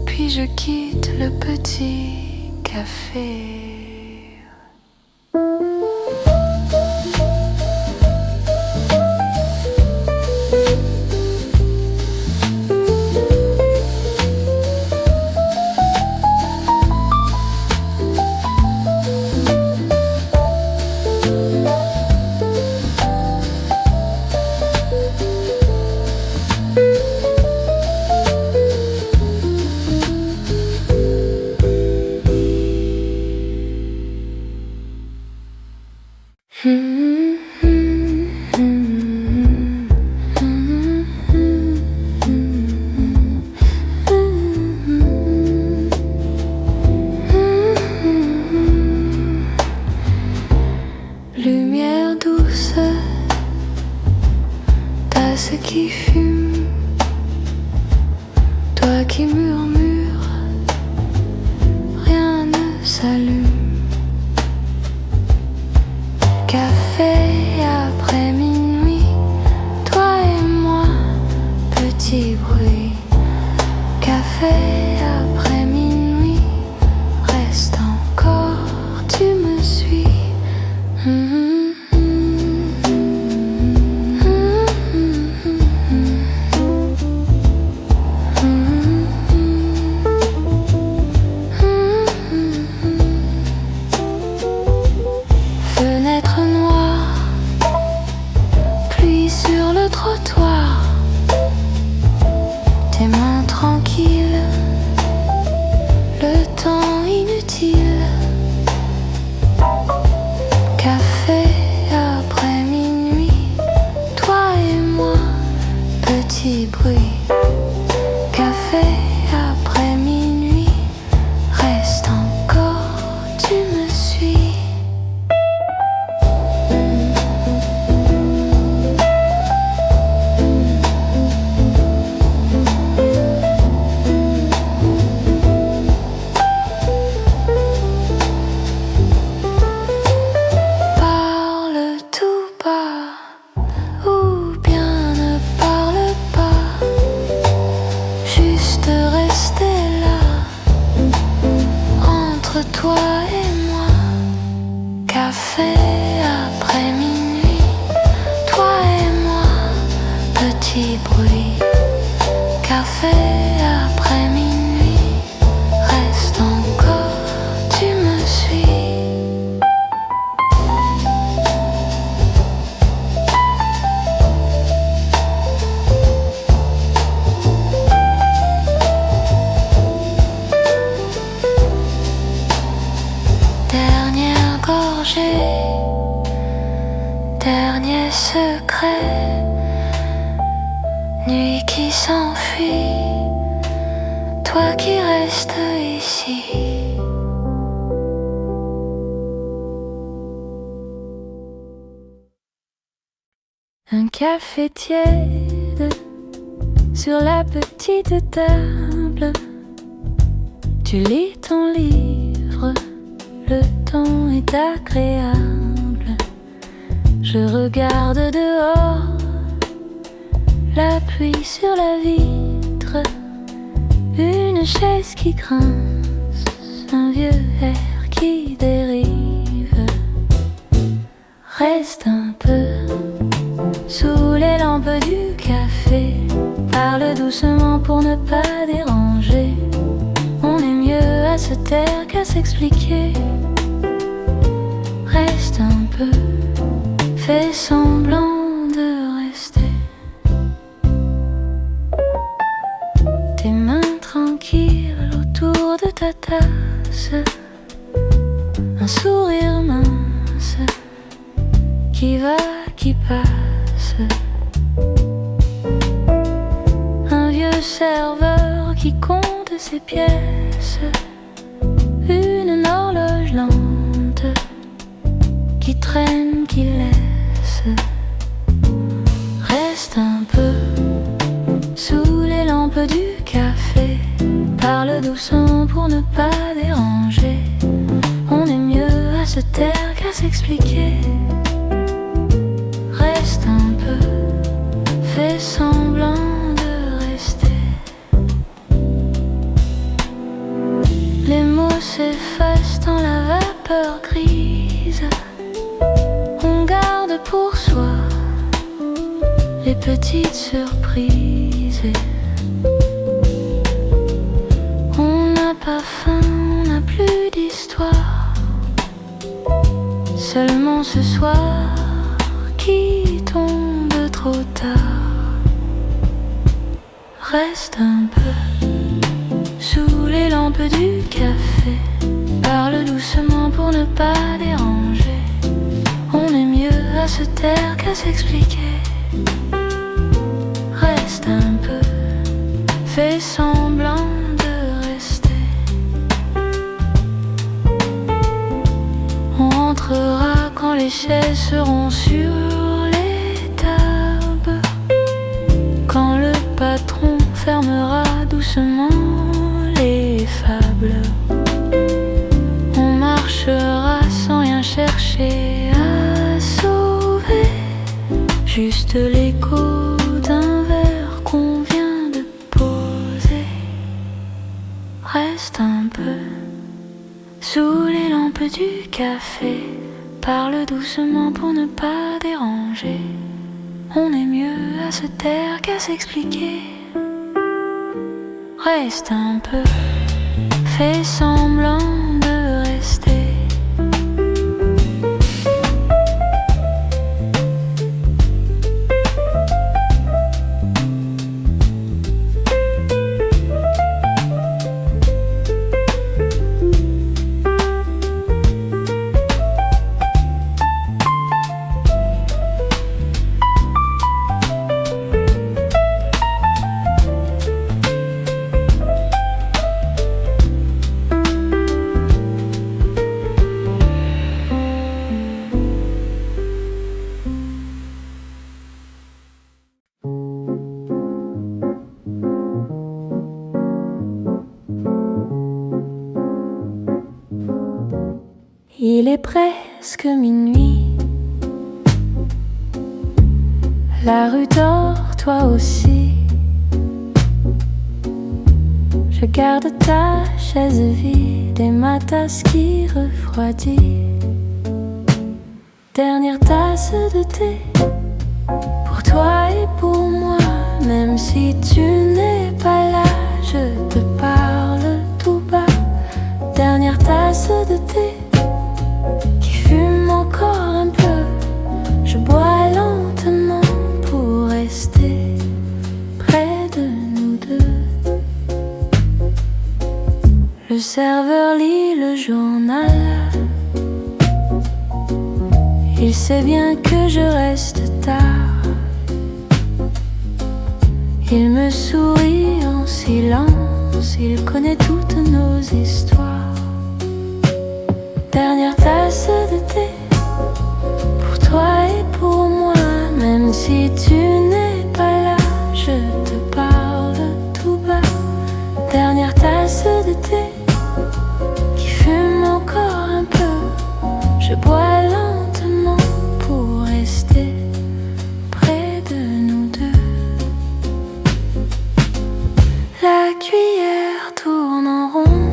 puis je quitte le petit café. Lumière douce, tasse qui fume, toi qui murmures, rien ne s'allume. Café après minuit, toi et moi, petit bruit. Café après minuit, reste encore, tu me suis. Fenêtre noire, pluie sur le trottoir, tes mains tranquilles, le temps inutile. Café après minuit, toi et moi, petit bruit. Café après minuit, reste encore, tu me suis. Parle tout bas, ou bien ne parle pas, juste rester là, entre toi et moi. Café après minuit, toi et moi, petit bruit. Café après minuit, reste encore, tu me suis. dernier secret, nuit qui s'enfuit, toi qui restes ici. Un café tiède sur la petite table. Tu lis ton livre, le temps est agréable. Je regarde dehors, la pluie sur la vitre, une chaise qui grince, un vieux air qui dérive. Reste un peu sous les lampes du café, parle doucement pour ne pas déranger. On est mieux à se taire qu'à s'expliquer. Reste un peu, fais semblant de rester. Tes mains tranquilles autour de ta tasse, un sourire mince qui va, qui passe. Un vieux serveur qui compte ses pièces, une horloge lente qui traîne, qui laisse. Reste un peu sous les lampes du café, parle doucement pour ne pas déranger. On est mieux à se taire qu'à s'expliquer. Reste un peu, fais semblant de rester. Les mots s'effacent dans la vapeur grise. On garde pour soi les petites surprises. On n'a pas faim, on n'a plus d'histoire. Seulement ce soir qui tombe trop tard. Reste un peu sous les lampes du café, parle doucement pour ne pas déranger. On est mieux à se taire qu'à s'expliquer. Reste un peu, fais semblant de rester. On rentrera quand les chaises seront sur les tables, quand le patron fermera doucement les fables. On marchera sans rien chercher à sauver, juste l'écho d'un verre qu'on vient de poser. Reste un peu sous les lampes du café, parle doucement pour ne pas déranger. On est mieux à se taire qu'à s'expliquer. Reste un peu, fais semblant de rester. Il est presque minuit. La rue dort, toi aussi. Je garde ta chaise vide et ma tasse qui refroidit. Dernière tasse de thé pour toi et pour moi. Même si tu n'es pas là, je te parle tout bas. Dernière tasse de thé qui fume encore un peu. Je bois lentement pour rester près de nous deux. Le serveur lit le journal. Il sait bien que je reste tard. Il me sourit en silence, il connaît toutes nos histoires. Dernière tasse de thé pour toi et pour moi. Même si tu n'es pas là, je te parle tout bas. Dernière tasse de thé qui fume encore un peu. Je bois lentement pour rester près de nous deux. La cuillère tourne en rond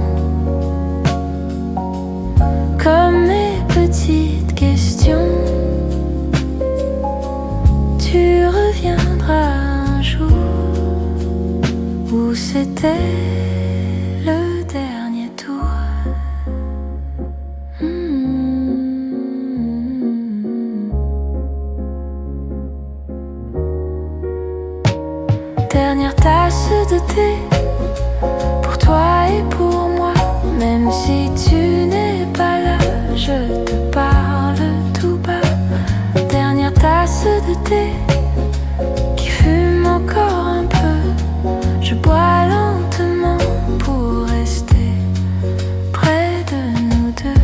comme mes petites questions. Tu reviendras un jour où c'était le dernier tour. Dernière tasse de thé pour toi et pour moi. Même si tu n'es pas là, je te parle tout bas. Dernière tasse de thé qui fume encore un peu. Je bois lentement pour rester près de nous deux.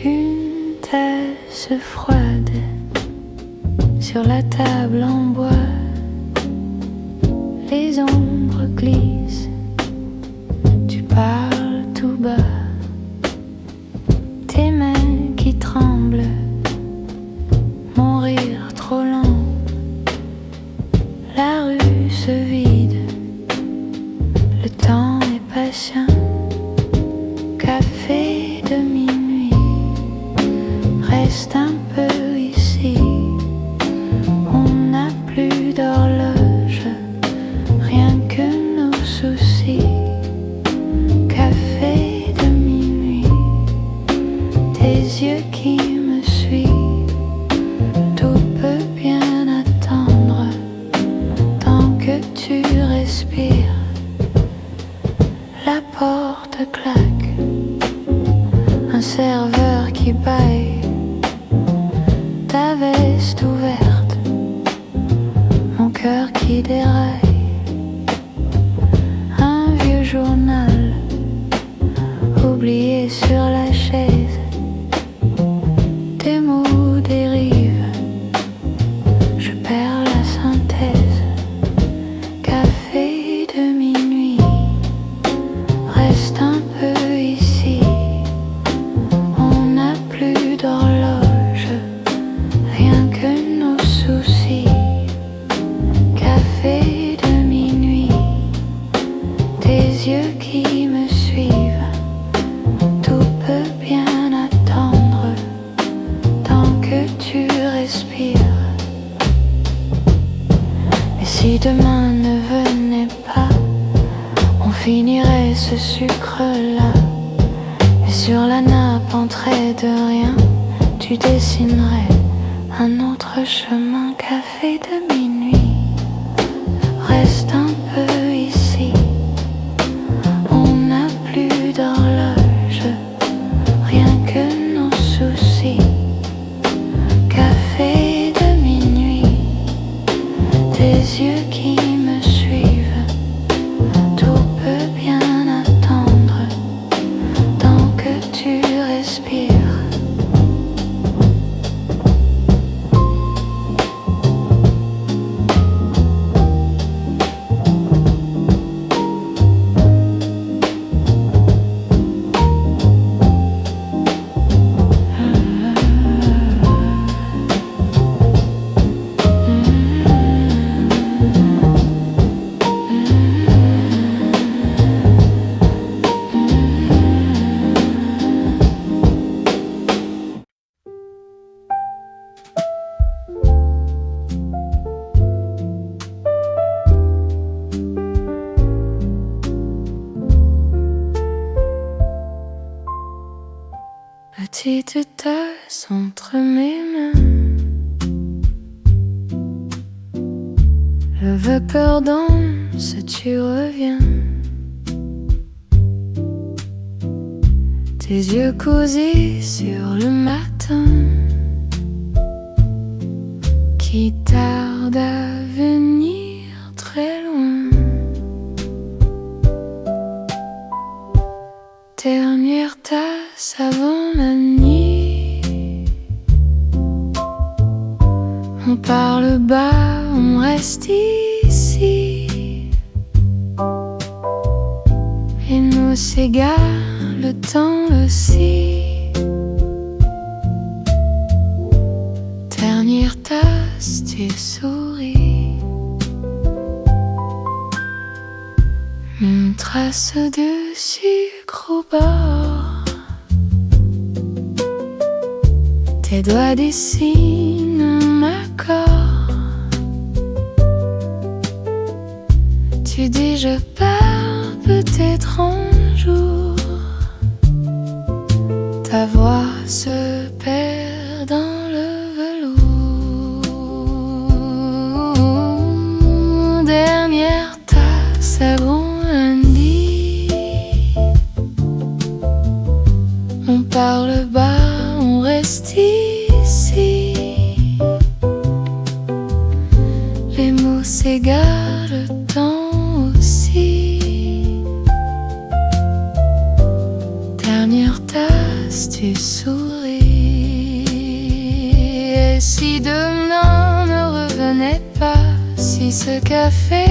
Une tasse froide sur la table en bois. Les ombres glissent, tu parles tout bas. Tes mains qui tremblent, mon rire trop lent. La rue se vide, le temps est patient. Café de minuit, reste un peu ici. On n'a plus d'horloge, rien que nos soucis. Café de minuit, tes yeux qui me suivent. Tout peut bien attendre tant que tu respires. La porte claque, un serveur qui bâille. Ta veste ouverte, mon cœur qui déraille. Un vieux journal oublié sur la chaise. Tes mots dérivent, je perds la synthèse. Café de minuit, reste un peu ici. On n'a plus d'horloge, rien que nos soucis. Café de minuit, tes yeux qui me suivent. Tout peut bien attendre tant que tu respires. Mais si demain ne venait pas, on finirait ce sucre-là. Et sur la nappe, en trait de rien, tu dessinerais un autre chemin. Café de minuit, reste un peu ici. On n'a plus d'horloge, rien que nos soucis. Café de minuit, tes yeux qui me suivent. Tout peut bien attendre tant que tu respires. Petite tasse entre mes mains, le vapeur danse, tu reviens. Tes yeux cosés sur le matin qui tarde à venir très loin. Dernière tasse avant la nuit. On parle bas, on reste ici et nous s'égare le temps aussi. Dernière tasse, tu souris. Une trace de sucre au bord. Tes doigts dessinent un accord. Tu dis je pars peut-être un jour. Ta voix se perd dans le velours. Dernière tasse avant un lit. On parle bas, on reste ici. Les mots s'égarent, le temps aussi. Dernière tasse, tu souris. Et si demain ne revenait pas, si ce café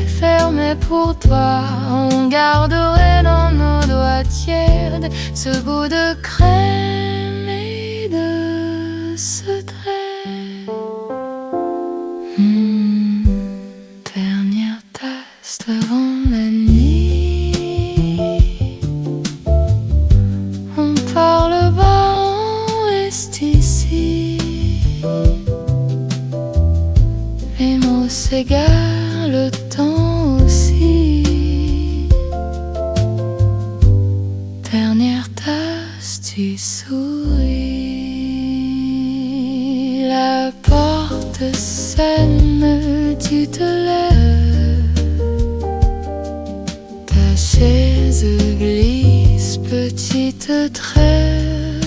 fermait pour toi, on garderait dans nos doigts tièdes ce goût de crème et de secret. Dernière tasse avant la nuit. On parle bas, on reste ici. Les mots s'égarent, le temps aussi. Dernière tasse, tu souris. La porte sonne, tu te lèves. Ta chaise glisse, petite trêve.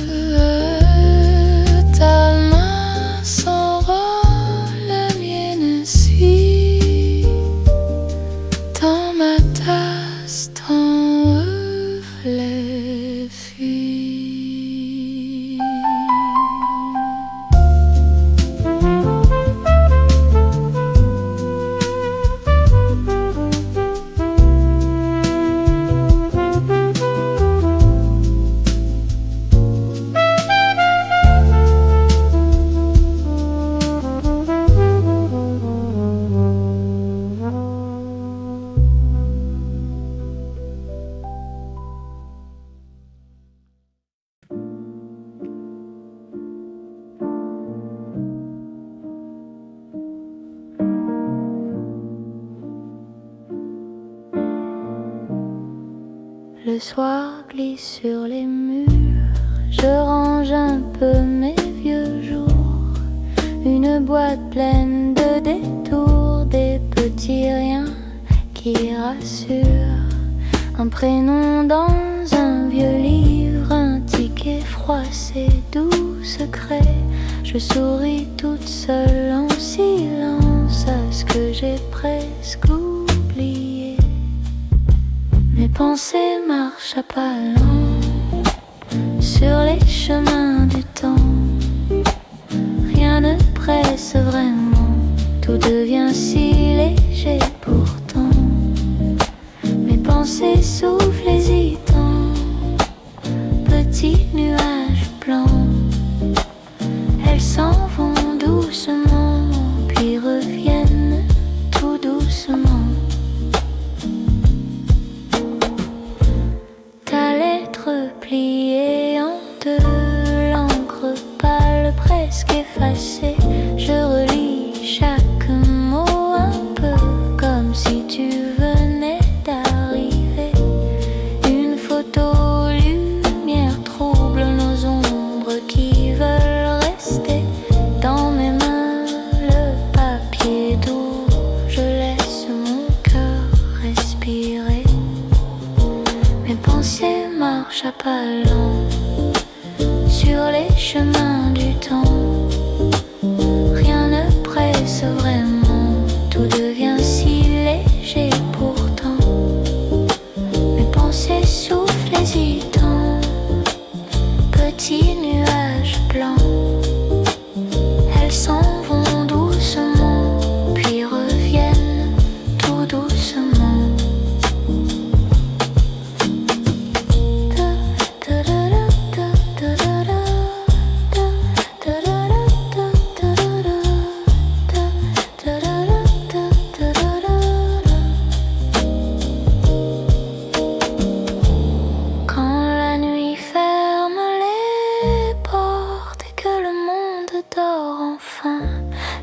Ta main s'enrôle, la mienne suit. Dans ma tasse, ton reflet fuit. Le soir glisse sur les murs, je range un peu mes vieux jours. Une boîte pleine de détours, des petits riens qui rassurent. Un prénom dans un vieux livre, un ticket froissé, doux secret. Je souris toute seule en silence à ce que j'ai presque oublié. Mes pensées marchent à pas lents sur les chemins du temps. Rien ne presse vraiment, tout devient si léger pourtant. Mes pensées soufflent hésitant, petits nuages blancs. Elles s'en vont doucement, puis reviennent tout doucement. Ta lettre pliée en deux, l'encre pâle presque effacée. Je relis chaque mot un peu comme si tu venais d'arriver. Une photo, lumière trouble nos ombres. pas lent sur les chemins du temps. Rien ne presse vraiment, tout devient si léger pourtant. Mes pensées soufflent hésitant, petits nuages blancs. Elles s'en vont doucement, puis reviennent tout doucement.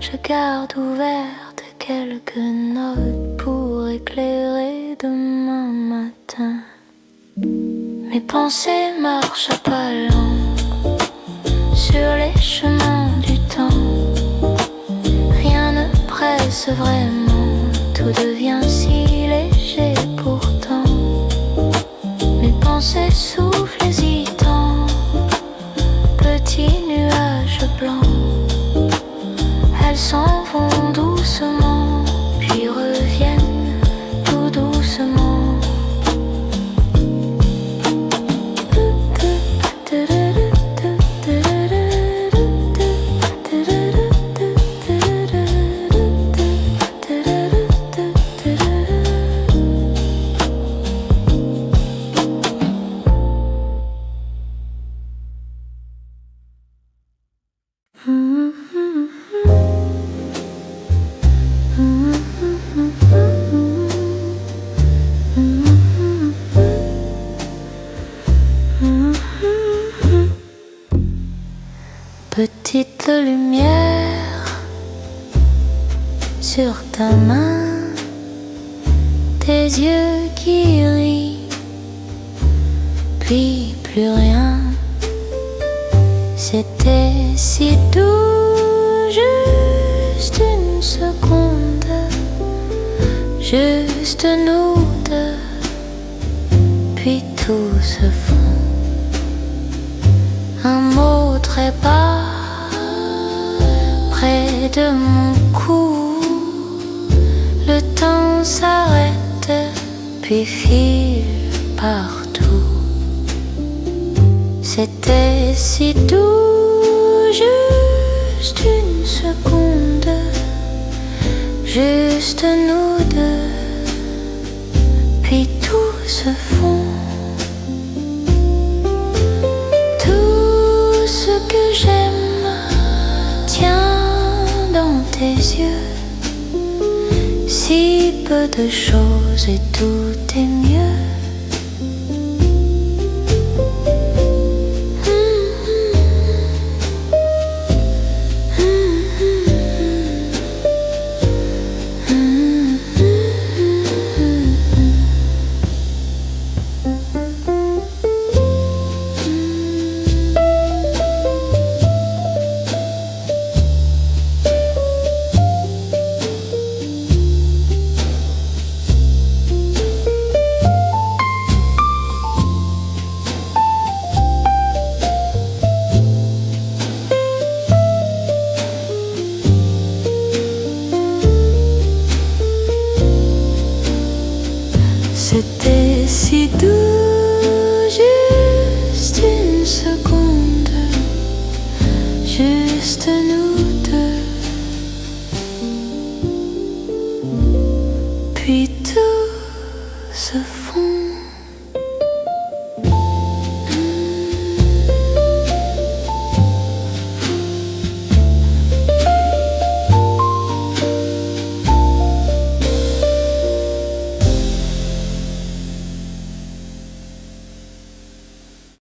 Je garde ouvertes quelques notes pour éclairer demain matin. Mes pensées marchent à pas lents sur les chemins du temps. Rien ne presse vraiment, tout devient si léger pourtant. Mes pensées soufflent hésitants, petits nuages blancs. Elles s'en vont doucement, puis reviennent tout doucement. Petite lumière sur ta main, tes yeux qui rient, puis plus rien. C'était si doux, juste une seconde, juste nous deux, puis tout se fond. Un mot très bas près de mon cou, le temps s'arrête puis file partout. C'était si doux, juste une seconde, juste nous deux, puis tout se fond. Ce que j'aime tient dans tes yeux, si peu de choses et tout est mieux. C'était si doux, juste une seconde, juste nous deux, puis tout